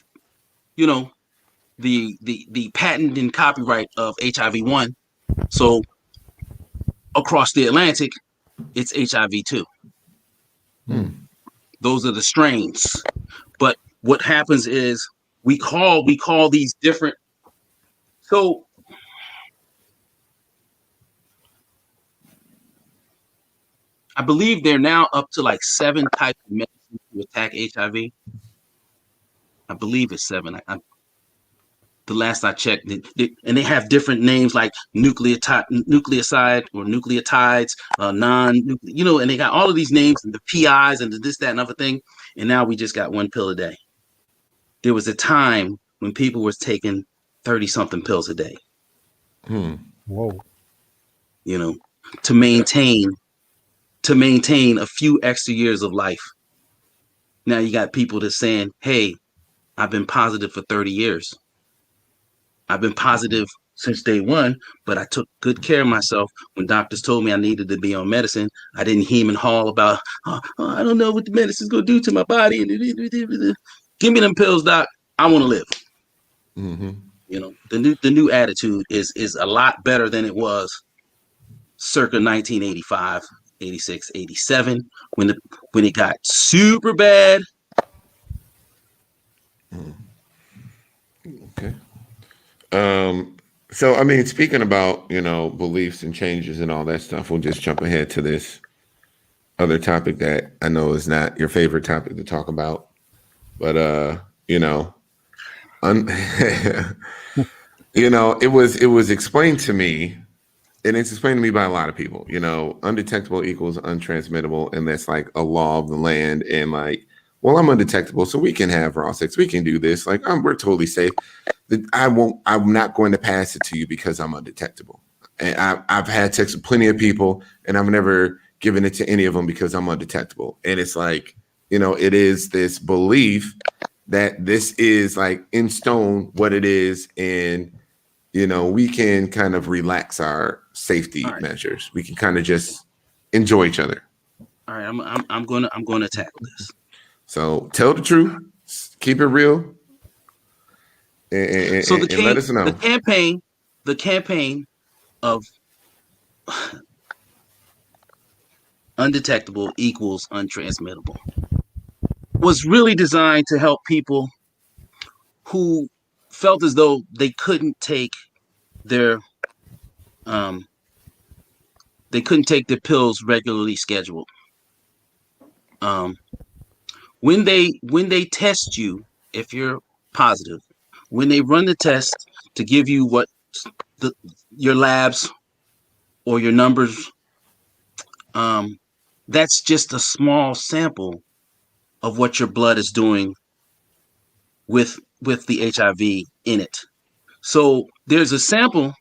patent and copyright of HIV-1. So across the Atlantic, it's HIV-2. Those are the strains. But what happens is we call these different. So I believe they're now up to like 7 types of medicines to attack HIV. I believe it's 7. The last I checked, and they have different names like nucleoside or nucleotides, and they got all of these names and the PIs and the this, that, and other thing. And now we just got one pill a day. There was a time when people were taking 30-something pills a day. Whoa. You know, to maintain a few extra years of life. Now you got people that's saying, hey, I've been positive for 30 years. I've been positive since day one, but I took good care of myself. When doctors told me I needed to be on medicine, I didn't hem and haw about, I don't know what the medicine's going to do to my body. Give me them pills, doc. I want to live. Mm-hmm. You know, the new attitude is a lot better than it was circa 1985, 86, 87, when it got super bad. Okay. So I mean, speaking about, beliefs and changes and all that stuff, we'll just jump ahead to this other topic that I know is not your favorite topic to talk about, but it was explained to me, and it's explained to me by a lot of people. Undetectable equals untransmittable, and that's like a law of the land. And like, well, I'm undetectable, so we can have raw sex, we can do this. Like, we're totally safe. I'm not going to pass it to you because I'm undetectable. And I've had sex with plenty of people, and I've never given it to any of them because I'm undetectable. And it's like, it is this belief that this is like in stone what it is, and we can kind of relax our safety measures. We can kind of just enjoy each other. All right, I'm gonna tackle this. So tell the truth, keep it real, and let us know. The campaign of undetectable equals untransmittable was really designed to help people who felt as though they couldn't take their pills regularly scheduled. When they test you, if you're positive, when they run the test to give you what your labs or your numbers, that's just a small sample of what your blood is doing with the HIV in it. So there's a sample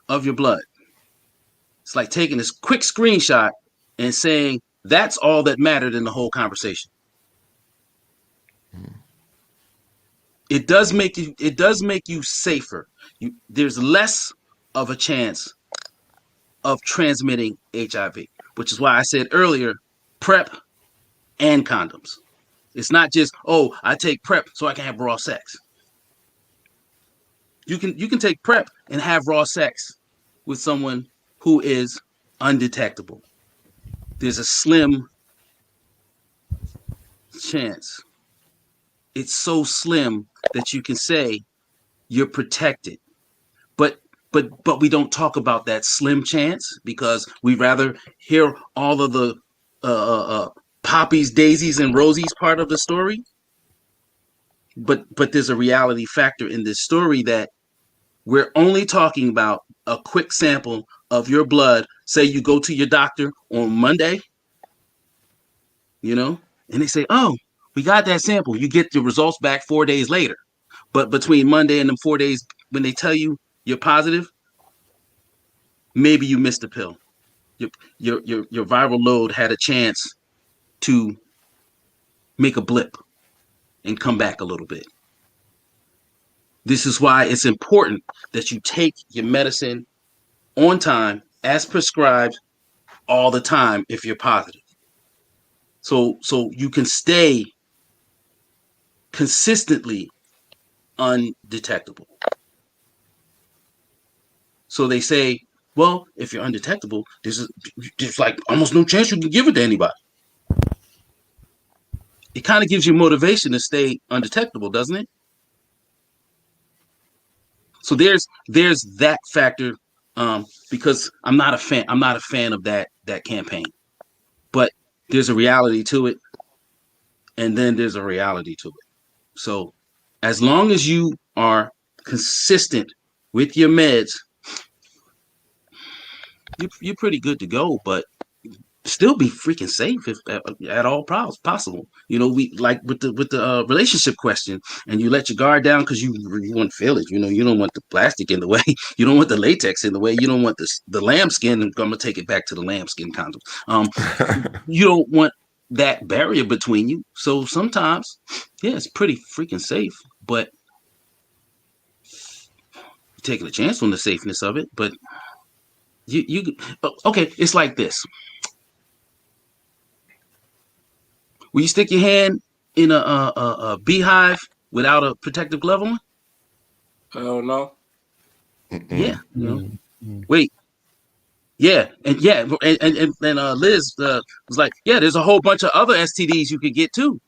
of your blood. It's like taking this quick screenshot and saying that's all that mattered in the whole conversation. It does make you safer. There's less of a chance of transmitting HIV, which is why I said earlier, PrEP and condoms. It's not just, oh, I take PrEP so I can have raw sex. You can take PrEP and have raw sex with someone who is undetectable. There's a slim chance. It's so slim that you can say you're protected. But we don't talk about that slim chance because we rather hear all of the poppies, daisies, and rosies part of the story. But there's a reality factor in this story that we're only talking about a quick sample of your blood. Say you go to your doctor on Monday, and they say, oh, we got that sample. You get the results back 4 days later. But between Monday and them 4 days, when they tell you you're positive, maybe you missed a pill. Your viral load had a chance to make a blip and come back a little bit. This is why it's important that you take your medicine on time as prescribed all the time if you're positive. So you can stay consistently undetectable. So they say, well, if you're undetectable, there's like almost no chance you can give it to anybody. It kind of gives you motivation to stay undetectable, doesn't it? So there's that factor, because I'm not a fan of that campaign. But there's a reality to it, and then there's a reality to it. So as long as you are consistent with your meds, you're pretty good to go. But still be freaking safe if at all possible. You know, we like with the relationship question, and you let your guard down because you want to feel it. You know, you don't want the plastic in the way, you don't want the latex in the way, you don't want the lambskin. I'm gonna take it back to the lambskin condom. You don't want that barrier between you. So sometimes, yeah, it's pretty freaking safe, but you're taking a chance on the safeness of it. But you okay? It's like this. Will you stick your hand in a beehive without a protective glove on? Hell no. Yeah, you know. Wait, yeah, and Liz was like, yeah, there's a whole bunch of other STDs you could get too.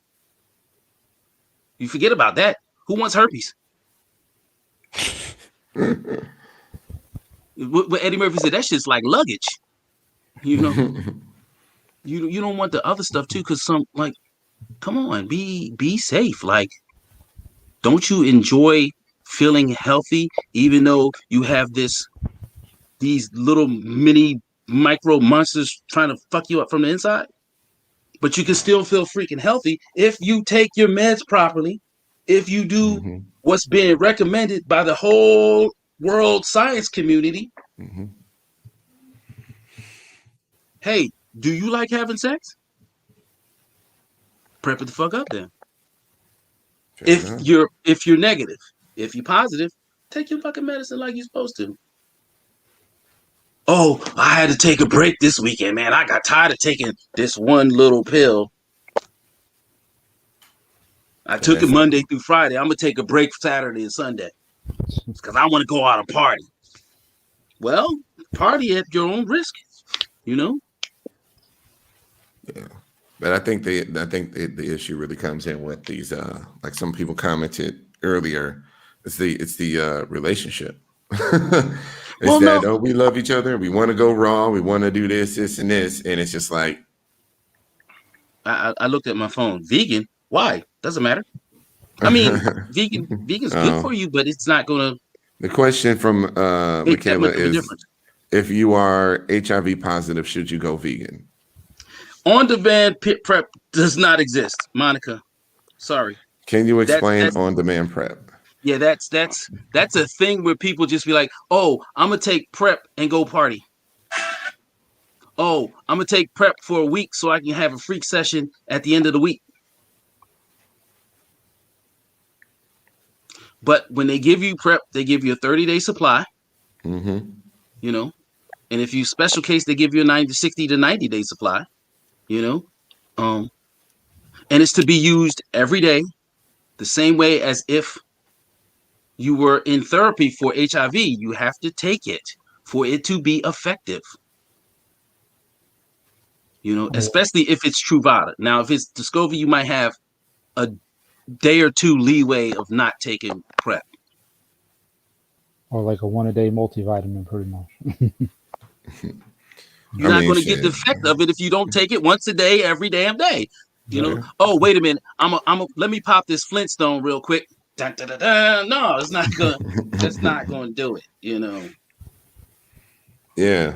You forget about that. Who wants herpes? What Eddie Murphy said, that shit's like luggage. You know, you don't want the other stuff too, because some like, come on, be safe. Like, don't you enjoy feeling healthy, even though you have these little mini micro monsters trying to fuck you up from the inside? But you can still feel freaking healthy if you take your meds properly, if you do what's being recommended by the whole world science community. Hey, do you like having sex? Prep it the fuck up then. If you're negative, if you're positive, take your fucking medicine like you're supposed to. Oh, I had to take a break this weekend, man. I got tired of taking this one little pill. I took it Monday through Friday. I'm gonna take a break Saturday and Sunday because I want to go out and party. Well, party at your own risk, you know. Yeah, but I think the issue really comes in with these like some people commented earlier. It's the relationship. We love each other. We want to go raw. We want to do this, and this, and it's just like. I looked at my phone. Vegan? Why? Doesn't matter. I mean, vegan's good for you, but it's not gonna. The question from Michaela is: if you are HIV positive, should you go vegan? On-demand PrEP does not exist, Monica. Sorry. Can you explain on-demand PrEP? Yeah, that's a thing where people just be like, "Oh, I'm gonna take PrEP and go party." Oh, I'm gonna take PrEP for a week so I can have a freak session at the end of the week. But when they give you PrEP, they give you a 30-day supply. You know, and if you special case, they give you a 60 to 90-day supply. You know, and it's to be used every day, the same way as if you were in therapy for HIV. You have to take it for it to be effective. You know, especially if it's Truvada. Now, if it's Descovy, you might have a day or two leeway of not taking PrEP. Or like a 1-a-day multivitamin, pretty much. You're not going to get the effect of it if you don't take it once a day, every damn day. You know. Oh, wait a minute. Let me pop this Flintstone real quick. Dun, dun, dun, dun. No, it's not gonna. It's not going to do it. You know. Yeah,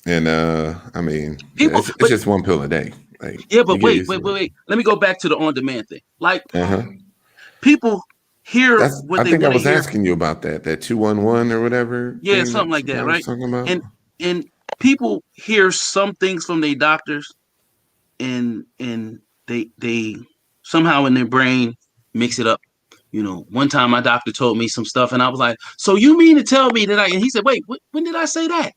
and I mean, it's just one pill a day. Like, yeah, but wait. Let me go back to the on-demand thing. Like, people hear what they want to hear. I think I was asking you about that 211 or whatever. Yeah, something like that, right? Talking about. And people hear some things from their doctors, and they somehow in their brain mix it up. You know, one time my doctor told me some stuff, and I was like, "So you mean to tell me that?" And he said, "Wait, when did I say that?"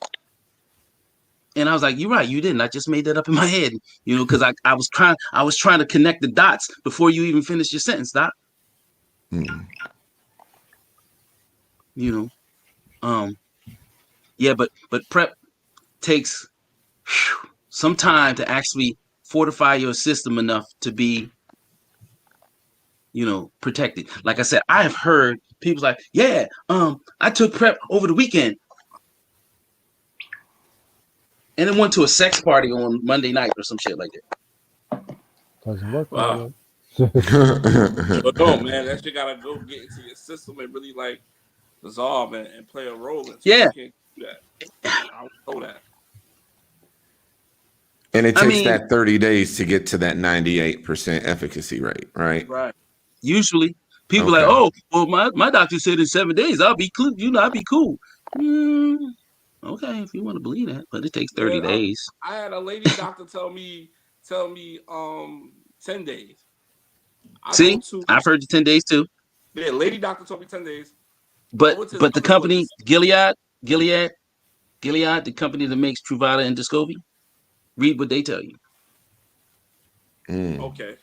And I was like, "You're right, you didn't. I just made that up in my head." You know, because I was trying to connect the dots before you even finished your sentence, Doc. You know, yeah, but PrEP takes some time to actually fortify your system enough to be, you know, protected. Like I said, I have heard people like, yeah, I took PrEP over the weekend and then went to a sex party on Monday night or some shit like that. Doesn't work. Wow. But no, man, that shit gotta go get into your system and really like dissolve and play a role in. So yeah. you can't do that. I don't know that. And it I takes mean, that 30 days to get to that 98% efficacy rate, right? Right. usually people like, Okay. oh, well, my doctor said in 7 days I'll be cool. I'll be cool. Okay, if you want to believe that, but it takes 30 Yeah, days. I had a lady doctor tell me 10 days. I go See, to I've heard the 10 days too. yeah, lady doctor told me 10 days. I But went to his the other one. company Gilead, the company that makes Truvada and Descovy, read what they tell you. Okay.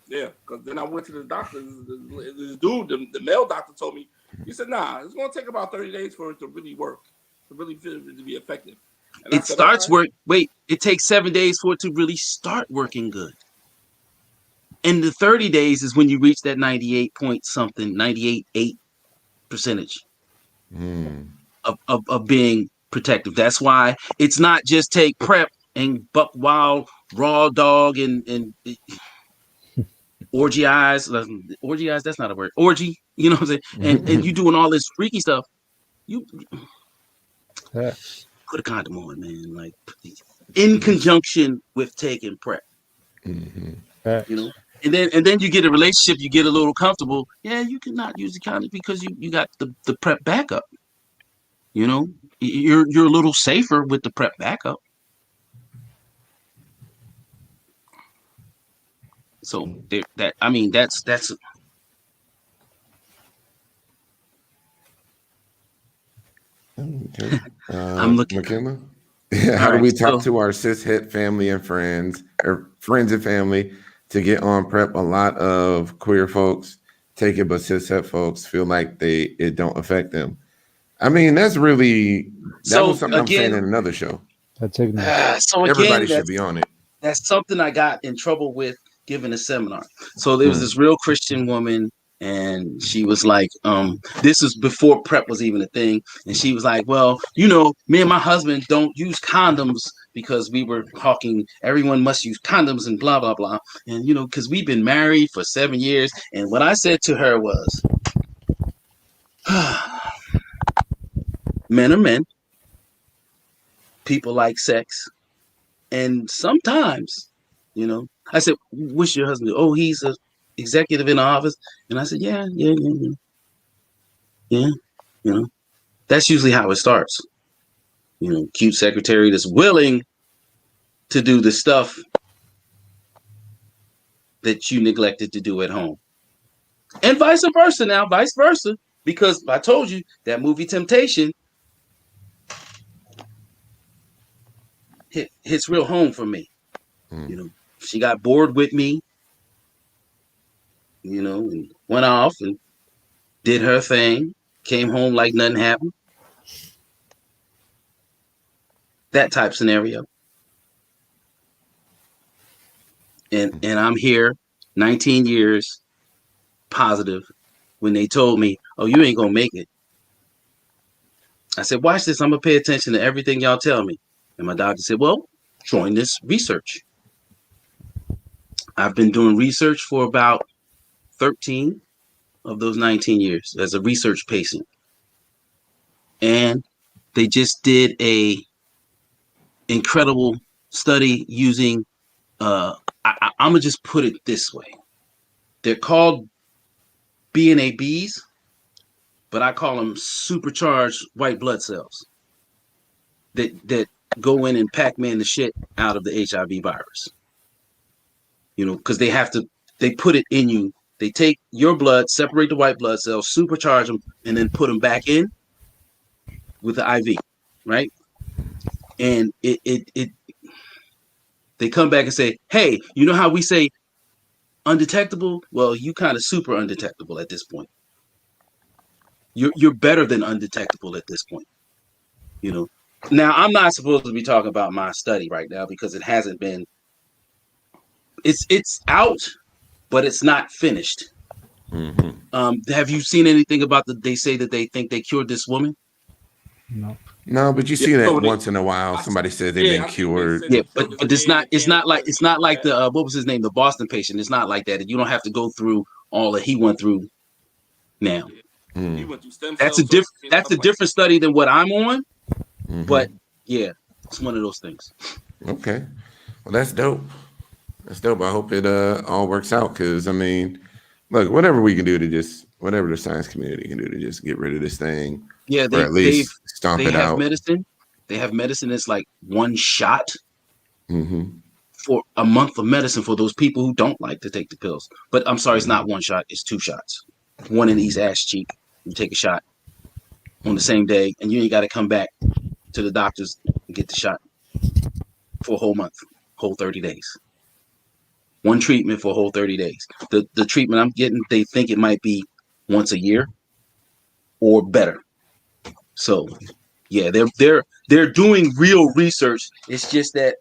Yeah, because then I went to the doctor. This dude, the male doctor, told me, he said, "Nah, it's gonna take about 30 days for it to really work, to really to be effective." And I It said, "All starts right." work. Wait, it takes 7 days for it to really start working good. And the 30 days is when you reach that 98 point something, 98.8 percentage of being protective. That's why it's not just take PrEP and buck wild raw dog and orgy eyes. Orgy eyes, that's not a word. Orgy, you know what I'm saying? And you doing all this freaky stuff. You put a condom on, man. Like in conjunction with taking PrEP. You know? And then you get a relationship, you get a little comfortable. Yeah, you cannot use the condom because you got the PrEP backup. You know, you're a little safer with the PrEP backup. So that's Okay. I'm looking. McKenna? All How do right, we talk so to our cishet family and friends, or friends and family, to get on PrEP? A lot of queer folks take it, but cishet folks feel like it don't affect them. I mean, that was something I'm saying again, in another show. That's ignorant. Everybody should be on it. that's something I got in trouble with giving a seminar. So there was this real Christian woman, and she was like, this is before PrEP was even a thing. And she was like, well, me and my husband don't use condoms because we were talking, everyone must use condoms and blah, blah, blah. And, because we've been married for 7 years. And what I said to her was, men are men, people like sex. And sometimes, I said, what's your husband? Oh, he's a executive in the office. And I said, yeah. That's usually how it starts. Cute secretary that's willing to do the stuff that you neglected to do at home. And vice versa. Because I told you that movie Temptation hits real home for me. She got bored with me, and went off and did her thing, came home like nothing happened. That type scenario. And I'm here 19 years positive when they told me, oh, you ain't gonna make it. I said, watch this, I'm gonna pay attention to everything y'all tell me. And my doctor said, well, join this research. I've been doing research for about 13 of those 19 years as a research patient. And they just did a incredible study using I'm gonna just put it this way. They're called BNABs, but I call them supercharged white blood cells that go in and Pac-Man the shit out of the HIV virus. Because they put it in you. They take your blood, separate the white blood cells, supercharge them, and then put them back in with the IV, right? And they come back and say, hey, you know how we say undetectable? Well, you kind of super undetectable at this point. You're better than undetectable at this point. Now I'm not supposed to be talking about my study right now because it hasn't been. It's out, but it's not finished. Have you seen anything about they say that they think they cured this woman? No, but you see that once in a while. Somebody says they've been cured. Yeah, but it's not like the what was his name, the Boston patient. It's not like that. You don't have to go through all that he went through. Now, He went through stem that's cells. That's a different study than what I'm on. But yeah, it's one of those things. Okay. Well, that's dope. That's dope. I hope it all works out because I mean, look, whatever we can do to just whatever the science community can do to just get rid of this thing, Yeah, or at least stomp they it have out. medicine. They have medicine that's like one shot Mm-hmm. for a month of medicine for those people who don't like to take the pills. But I'm sorry, it's not one shot, it's 2 shots. One in each ass cheek. You take a shot on the same day, and you ain't got to come back to the doctors and get the shot for a whole month, whole 30 days. One treatment for a whole 30 days. The treatment I'm getting, they think it might be once a year or better. So yeah, they're doing real research. It's just that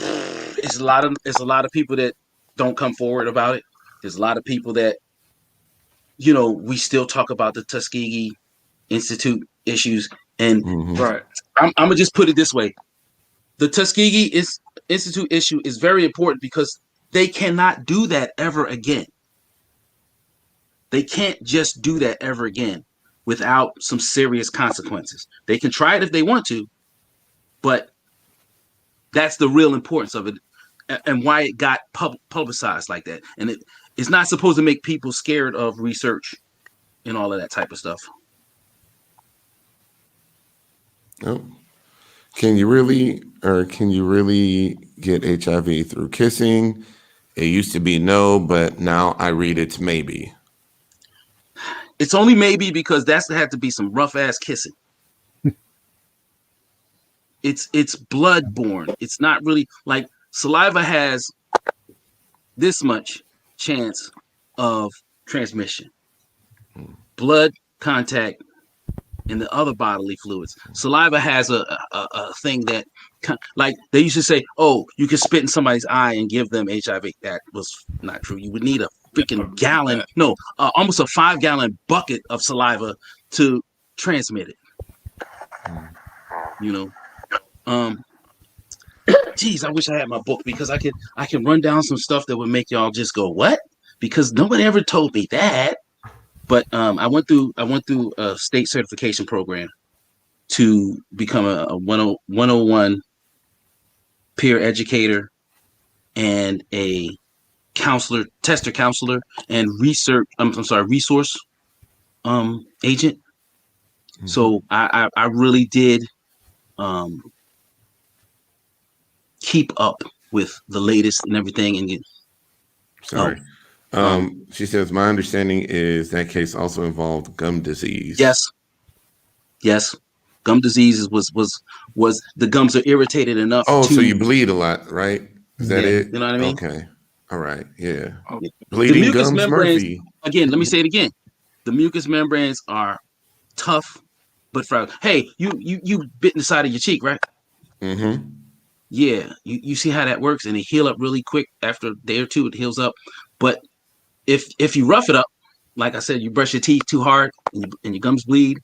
it's a lot of people that don't come forward about it. There's a lot of people that, you know, we still talk about the Tuskegee Institute issues, and Mm-hmm. Right. I'm gonna just put it this way: the Tuskegee Institute issue is very important because they cannot do that ever again. They can't just do that ever again without some serious consequences. They can try it if they want to, but that's the real importance of it and why it got publicized like that. And it's not supposed to make people scared of research and all of that type of stuff. Oh. Can you really get HIV through kissing? It used to be no, but now I read it's maybe. It's only maybe because that's had to be some rough ass kissing. It's bloodborne. It's not really like saliva has this much chance of transmission. Blood contact and the other bodily fluids. Saliva has a thing that, like they used to say, oh, you can spit in somebody's eye and give them HIV. That was not true. You would need a freaking gallon, almost a 5-gallon bucket of saliva to transmit it. You know, geez, I wish I had my book because I can run down some stuff that would make y'all just go, what? Because nobody ever told me that. But I went through a state certification program to become a 101 peer educator and a tester counselor and resource agent. Mm-hmm. So I really did keep up with the latest and everything. And sorry. She says, my understanding is that case also involved gum disease. Yes. Gum disease was the gums are irritated enough. So you bleed a lot, right? Is that it? You know what I mean? Okay. All right. Yeah. Okay. Bleeding the mucous gums, membranes, Murphy. Again, let me say it again. The mucous membranes are tough but fragile. Hey, you bit in the side of your cheek, right? Mm-hmm. Yeah. You see how that works, and it heal up really quick after a day or two. It heals up, but if you rough it up, like I said, you brush your teeth too hard and your gums bleed,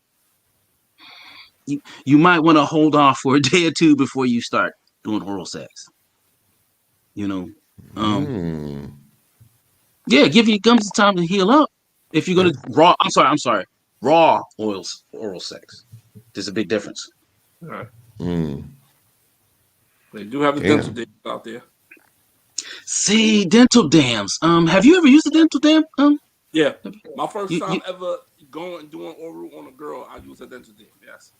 you might want to hold off for a day or two before you start doing oral sex. You know, yeah, give your gums time to heal up. If you're gonna raw oral sex. There's a big difference. All right. They do have the dental dams out there. See, dental dams. Have you ever used a dental dam? Yeah, my first time ever going and doing oral on a girl, I used a dental dam. Yes.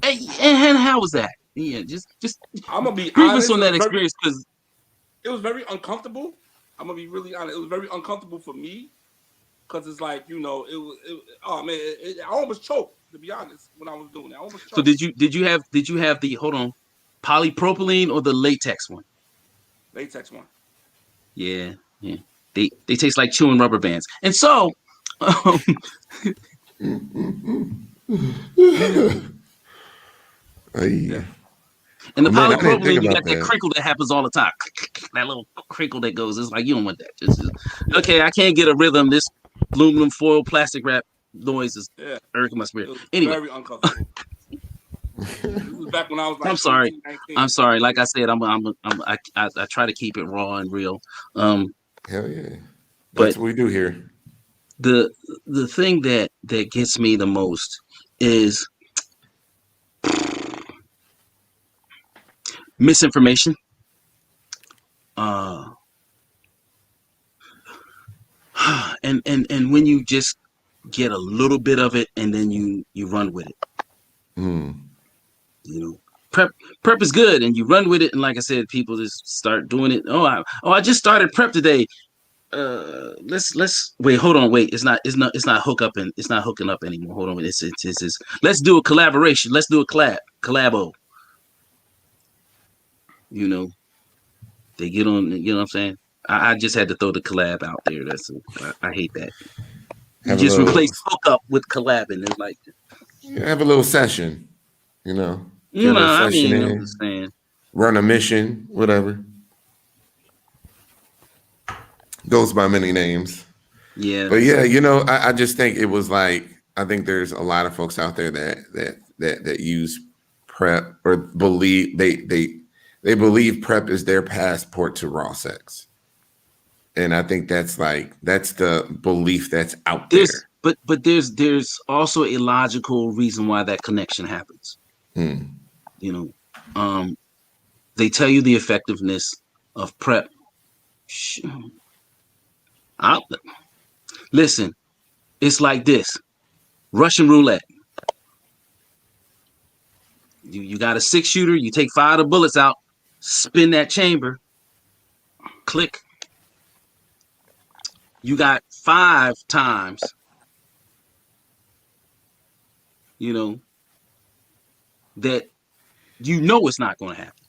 Hey, and how was that? Yeah, just I'm gonna be honest on that experience because it was very uncomfortable. I'm gonna be really honest. It was very uncomfortable for me because it's like, you know, I almost choked, to be honest, when I was doing it. I almost choked. So did you have the polypropylene or the latex one? Latex one. Yeah. They taste like chewing rubber bands. And so Yeah. And the polypropylene, you got that crinkle that happens all the time. That little crinkle that goes. It's like, you don't want that. Just, okay, I can't get a rhythm. This aluminum foil plastic wrap noise is irking my spirit. Anyway. Very uncomfortable. This was back when I was like, I'm sorry. 18, 19. I'm sorry. Like I said, I try to keep it raw and real. Hell yeah. That's what we do here. The thing that gets me the most is misinformation. And when you just get a little bit of it and then you run with it. You know, prep is good, and you run with it. And like I said, people just start doing it. I just started prep today. Let's wait. Hold on. Wait. It's not hook up, and it's not hooking up anymore. Hold on. It's let's do a collaboration. Let's do a collabo. You know, they get on. You know what I'm saying? I just had to throw the collab out there. I hate that. You just replace hook up with collabing. It's like have a little session. You know. I'm just saying. Run a mission, whatever. Goes by many names. Yeah. But yeah, you know, I just think it was like, I think there's a lot of folks out there that use PrEP or believe they believe PrEP is their passport to raw sex. And I think that's the belief that's out there. But there's also a logical reason why that connection happens. You know, they tell you the effectiveness of PrEP. Listen, it's like this: Russian roulette. You got a 6-shooter. You take 5 of the bullets out, spin that chamber, click. You got 5 times. You know that it's not going to happen,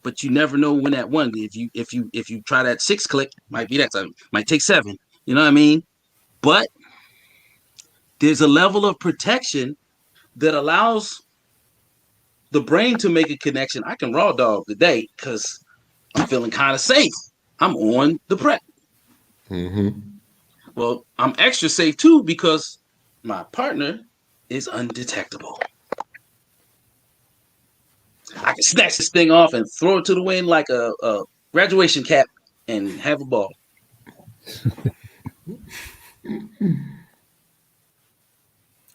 but you never know when that one. If you try that 6 click, might be that time. Might take 7. You know what I mean? But there's a level of protection that allows the brain to make a connection. I can raw dog today because I'm feeling kind of safe. I'm on the PrEP. Well, I'm extra safe too because my partner is undetectable. I can snatch this thing off and throw it to the wind like a graduation cap and have a ball.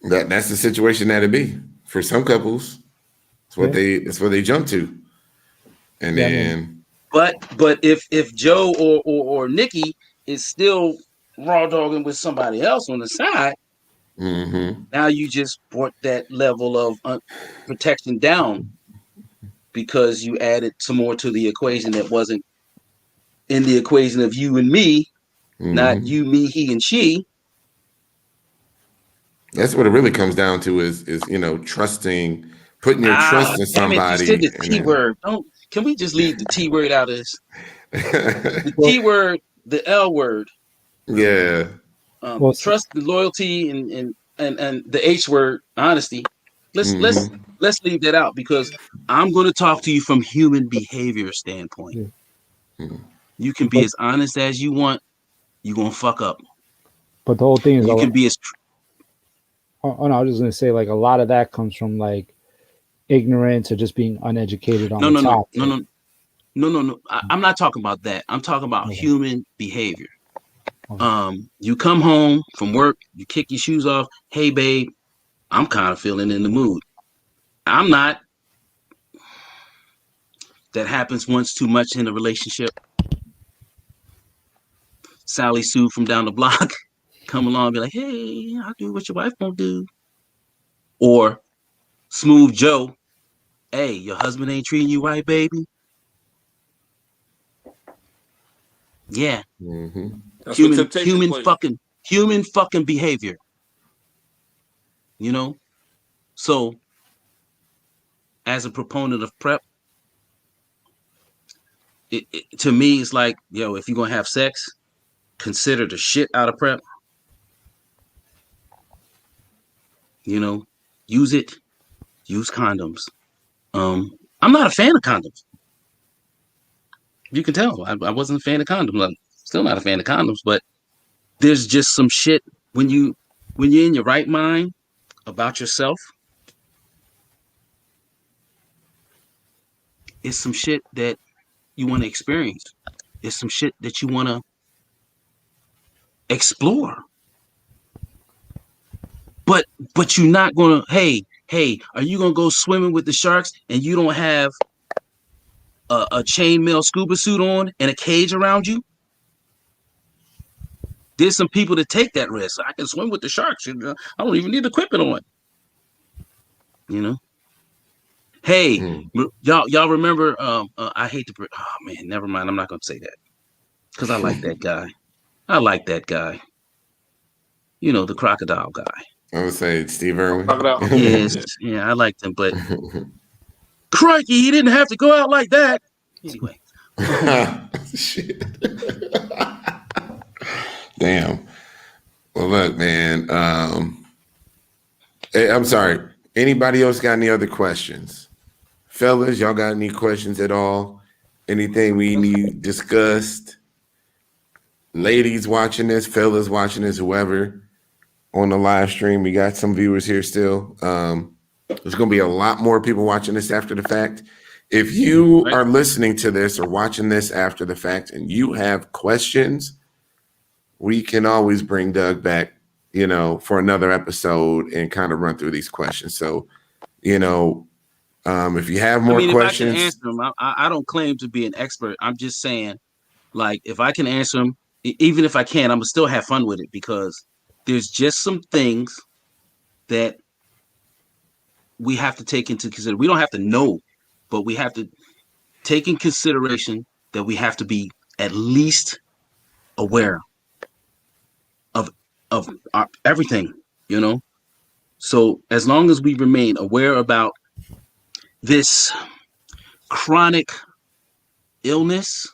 That's the situation that it be for some couples. It's what they jump to. And then but if Joe or Nikki is still raw dogging with somebody else on the side, now you just brought that level of protection down because you added some more to the equation that wasn't in the equation of you and me, not you, me, he, and she. That's what it really comes down to is you know, trusting, putting your trust in somebody. You said the T word. Can we just leave the T word out of this? The T word, the L word. Yeah. Trust, the loyalty, and the H word, honesty. Let's leave that out because I'm going to talk to you from human behavior standpoint. You can be as honest as you want. You're going to fuck up. But the whole thing is you can be as. Oh no, I was just going to say like a lot of that comes from like ignorance or just being uneducated on the topic. No. I'm not talking about that. I'm talking about human behavior. You come home from work, you kick your shoes off. Hey, babe, I'm kind of feeling in the mood. I'm not. That happens once too much in a relationship. Sally Sue from down the block come along and be like, hey, I'll do what your wife won't do. Or Smooth Joe, hey, your husband ain't treating you right, baby. Yeah. Human fucking behavior. You know? So, as a proponent of PrEP, to me, it's like, yo, if you're going to have sex, consider the shit out of PrEP. You know, use it. Use condoms. I'm not a fan of condoms. You can tell I wasn't a fan of condoms. I'm still not a fan of condoms, but there's just some shit when you're in your right mind about yourself. It's some shit that you want to experience. It's some shit that you want to explore. But you're not gonna. Hey, are you gonna go swimming with the sharks and you don't have a chainmail scuba suit on and a cage around you. There's some people that take that risk. I can swim with the sharks. I don't even need equipment on. You know. Hey, y'all remember? I hate to. Oh man, never mind. I'm not gonna say that because I like that guy. I like that guy. You know, the crocodile guy. I would say Steve Irwin. Yes, yeah, I liked him, but crikey, he didn't have to go out like that. Anyway. Shit. Damn. Well, look, man. I'm sorry. Anybody else got any other questions? Fellas, y'all got any questions at all? Anything we need discussed? Ladies watching this, fellas watching this, whoever on the live stream. We got some viewers here still. There's going to be a lot more people watching this after the fact. If you are listening to this or watching this after the fact and you have questions, we can always bring Doug back, you know, for another episode and kind of run through these questions. So, you know, if you have more questions. If I can answer them, I don't claim to be an expert. I'm just saying, like, if I can answer them, even if I can, I'm going to still have fun with it because there's just some things that we have to take into consideration. We don't have to know, but we have to take in consideration that we have to be at least aware of everything, you know? So as long as we remain aware about this chronic illness,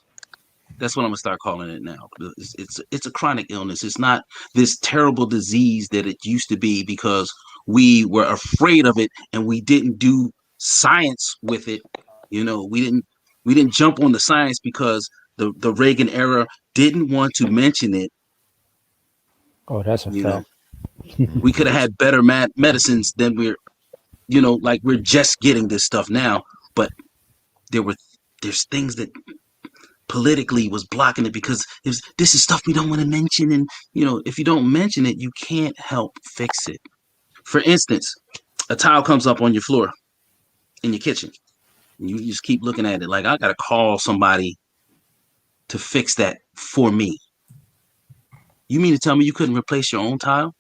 that's what I'm gonna start calling it now. It's a chronic illness. It's not this terrible disease that it used to be because we were afraid of it and we didn't do science with it. You know, we didn't jump on the science because the Reagan era didn't want to mention it. Oh, that's a fact. We could have had better medicines than we're just getting this stuff now. But there's things that politically was blocking it because this is stuff we don't want to mention. And, you know, if you don't mention it, you can't help fix it. For instance, a tile comes up on your floor in your kitchen. And you just keep looking at it like, I got to call somebody to fix that for me. You mean to tell me you couldn't replace your own tile?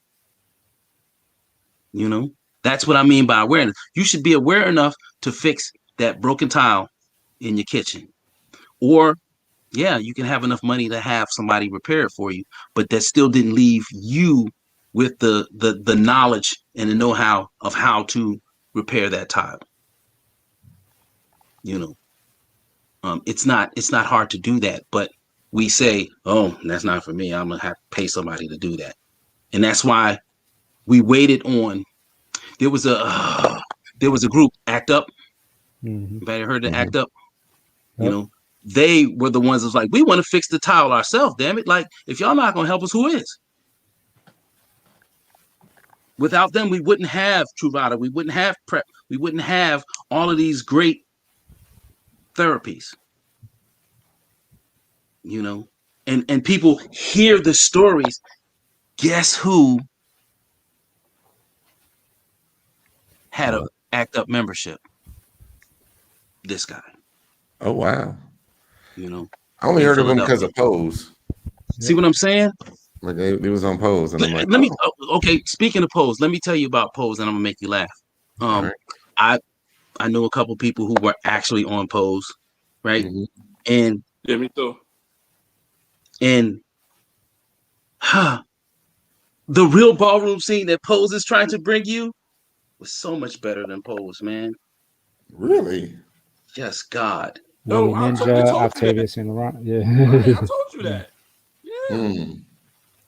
You know, that's what I mean by awareness. You should be aware enough to fix that broken tile in your kitchen. Or, yeah, you can have enough money to have somebody repair it for you, but that still didn't leave you with the knowledge and the know-how of how to repair that tile. You know, it's not hard to do that, but we say, oh, that's not for me. I'm gonna have to pay somebody to do that. And that's why we waited on. There was a group, Act Up. Anybody heard of Act Up? Yep. You know, they were the ones that was like, we want to fix the tile ourselves, damn it. Like, if y'all not gonna help us, who is? Without them, we wouldn't have Truvada, we wouldn't have PrEP, we wouldn't have all of these great therapies. You know, and people hear the stories. Guess who had a Act Up membership? This guy. Oh wow. You know, I only heard of him because of Pose. See what I'm saying? Like they was on Pose, and I'm like, let me. Okay, speaking of Pose, let me tell you about Pose, and I'm gonna make you laugh. Right. I know a couple people who were actually on Pose, right? And yeah, me too. And the real ballroom scene that Pose is trying to bring you was so much better than Pose, man. Really? Yes, God. No, Ninja, Octavius, and Laurent. Yeah. I told you that. Yeah.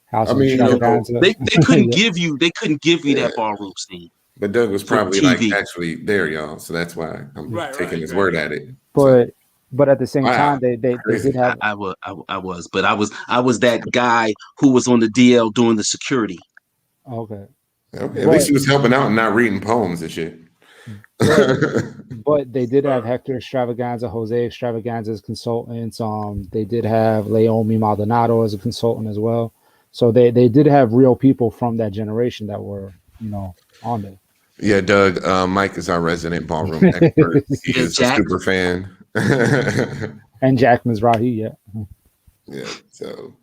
House of they couldn't give you that ballroom scene. But Doug was probably like actually there, y'all. So that's why I'm taking his word at it. But at the same time, they did have. I was that guy who was on the DL doing the security. Okay. At least he was helping out and not reading poems and shit. But they did have Hector Extravaganza, Jose Extravaganza as consultants. They did have Leomi Maldonado as a consultant as well. So they did have real people from that generation that were, you know, on there. Yeah, Doug, Mike is our resident ballroom expert. He is a super fan. And Jack Mizrahi, yeah. Yeah. So,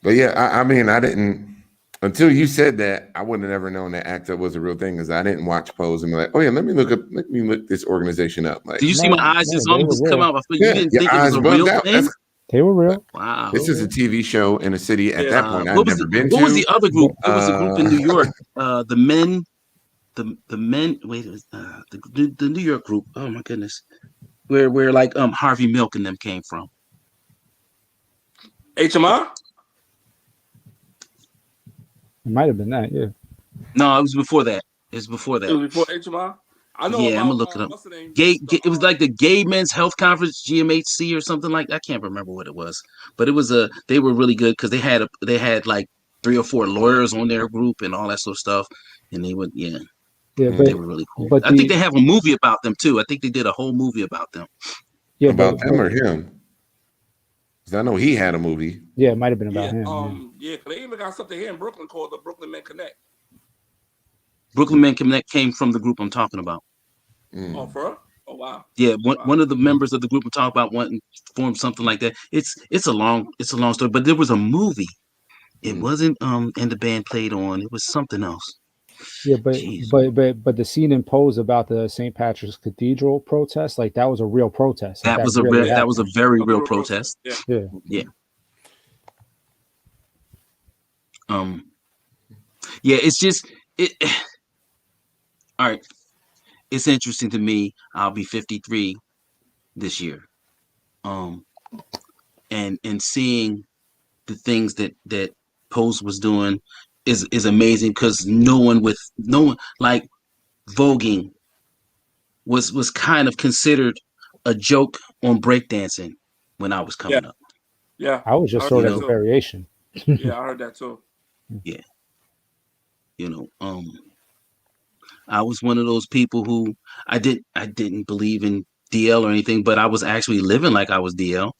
but yeah, I mean, I didn't until you said that. I would have never known that ACT UP was a real thing because I didn't watch Pose and be like, oh yeah, let me look this organization up. Like, Do you see my eyes just almost come out? You yeah, didn't your think it was eyes a bugged real out. thing? They were real. Wow. This is a TV show in a city at that point I'd never been to. What was the other group? There was a group in New York. The men. Wait, the New York group. Oh my goodness, where like Harvey Milk and them came from. HMI? It might have been that, yeah. No, it was before that. It was before It that. was before HMI? I know Yeah, about, I'm gonna look it up. what's the name? It was like the Gay Men's Health Conference, GMHC or something like that. I can't remember what it was, but it was they were really good because they had like 3 or 4 lawyers on their group and all that sort of stuff, and they would Yeah, they were really cool. but I think they have a movie about them too. I think they did a whole movie about them. Yeah, about them or him? Because I know he had a movie. Yeah, it might have been about him. Yeah, because they even got something here in Brooklyn called the Brooklyn Men Connect. Brooklyn Men Connect came from the group I'm talking about. Oh, for real? Oh, wow. Yeah, one of the members of the group I'm talking about went and formed something like that. It's a long story, but there was a movie. It wasn't and the band played on. It was something else. Yeah, but the scene in Pose about the St. Patrick's Cathedral protest, like that was a real protest. Like, that was a very real protest. Yeah. Yeah. Yeah, it's just all right. It's interesting to me. I'll be 53 this year. And seeing the things that Pose was doing is amazing because no one like voguing was kind of considered a joke on breakdancing when I was coming up. Yeah. I was just sort of a variation. Yeah, I heard that too. Yeah. I was one of those people who I didn't believe in DL or anything, but I was actually living like I was DL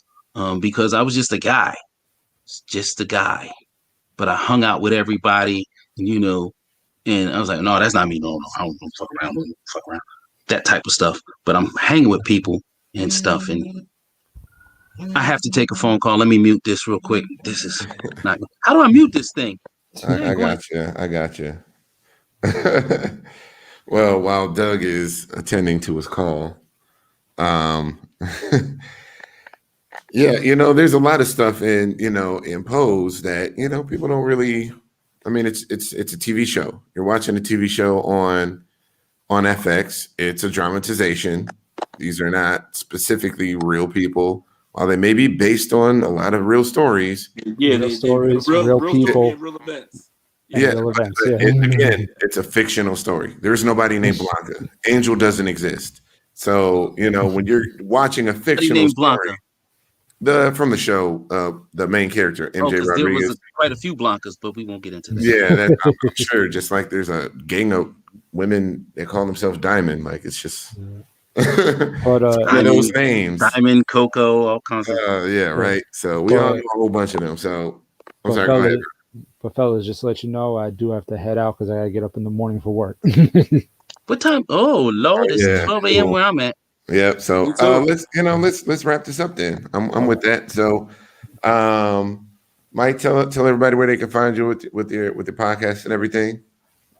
because I was just a guy. Just a guy. But I hung out with everybody, and I was like, no, that's not me. No, I don't fuck around. That type of stuff. But I'm hanging with people and stuff, and I have to take a phone call. Let me mute this real quick. This is not. How do I mute this thing? I got you. Well, while Doug is attending to his call, yeah, there's a lot of stuff in Pose that people don't really. I mean, it's a TV show. You're watching a TV show on FX. It's a dramatization. These are not specifically real people. While they may be based on a lot of real stories. Yeah, real people, real events. Yeah, again, it's a fictional story. There's nobody named Blanca. Angel doesn't exist. So when you're watching a fictional story, from the show, the main character MJ Rodriguez. There was quite a few Blancas, but we won't get into that. Yeah, I'm sure. Just like there's a gang of women that call themselves Diamond. Like it's just. But those names, Diamond, Coco, all kinds of. Yeah, right. So we all know a whole bunch of them. So I'm sorry. Go ahead. But fellas, just to let you know, I do have to head out because I gotta get up in the morning for work. What time? Oh Lord, it's 12 a.m. where I'm at. Yep. So let's wrap this up then. I'm with that. So, Mike, tell everybody where they can find you with your podcast and everything.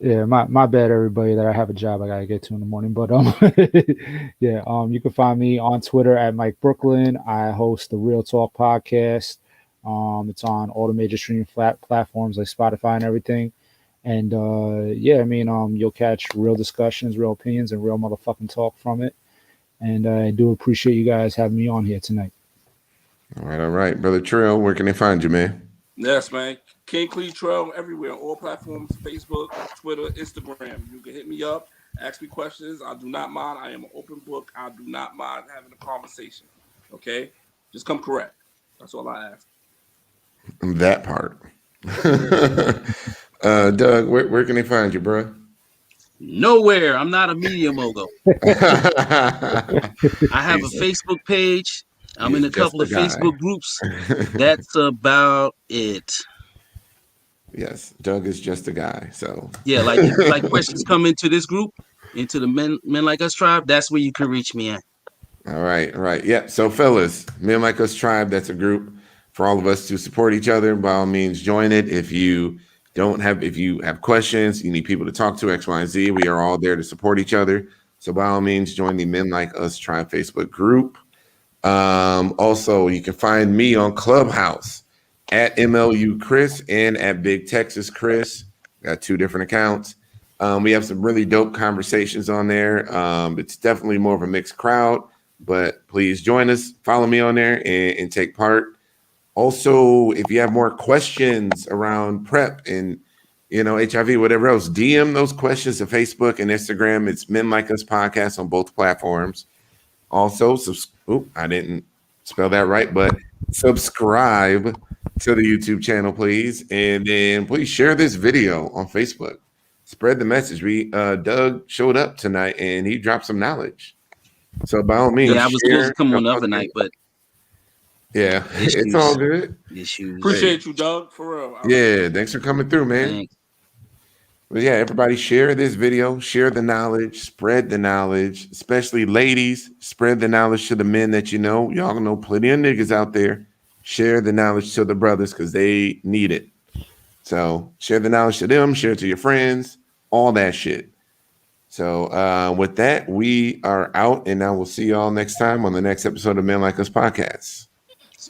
Yeah, my bad, everybody, that I have a job I gotta get to in the morning. But yeah, you can find me on Twitter at Mike Brooklyn. I host the Real Talk podcast. It's on all the major streaming platforms like Spotify and everything. And yeah, I mean, you'll catch real discussions, real opinions, and real motherfucking talk from it. And I do appreciate you guys having me on here tonight. All right, Brother Trail, where can they find you, man? Yes, man. King Clee Trail everywhere, all platforms, Facebook, Twitter, Instagram. You can hit me up, ask me questions. I do not mind. I am an open book. I do not mind having a conversation. Okay? Just come correct. That's all I ask. That part. Doug, where can they find you, bro? Nowhere. I'm not a media mogul. I have a Facebook page. I'm in a couple of Facebook groups. That's about it. Yes, Doug is just a guy. So yeah, like questions come into this group, into the men like us tribe. That's where you can reach me at. All right, all right. Yep. So, fellas, Men Like Us Tribe, that's a group for all of us to support each other. By all means, join it. If you have questions, you need people to talk to, X, Y, and Z, we are all there to support each other. So, by all means, join the Men Like Us Tribe Facebook group. Also, you can find me on Clubhouse at MLU Chris and at Big Texas Chris. Got 2 different accounts. We have some really dope conversations on there. It's definitely more of a mixed crowd, but please join us. Follow me on there and take part. Also, if you have more questions around PrEP and HIV, whatever else, DM those questions to Facebook and Instagram. It's Men Like Us Podcast on both platforms. Also, I didn't spell that right, but subscribe to the YouTube channel, please. And then please share this video on Facebook. Spread the message. Doug showed up tonight and he dropped some knowledge. So by all means, Yeah, I was supposed to come on the other night, but yeah, it's all good. Issues. Appreciate you, Doug, for real. Yeah, thanks for coming through, man. Thanks. But yeah, everybody share this video, share the knowledge, spread the knowledge, especially ladies, spread the knowledge to the men that you know. Y'all know plenty of niggas out there. Share the knowledge to the brothers because they need it. So share the knowledge to them, share it to your friends, all that shit. So with that, we are out, and I will see y'all next time on the next episode of Men Like Us Podcast.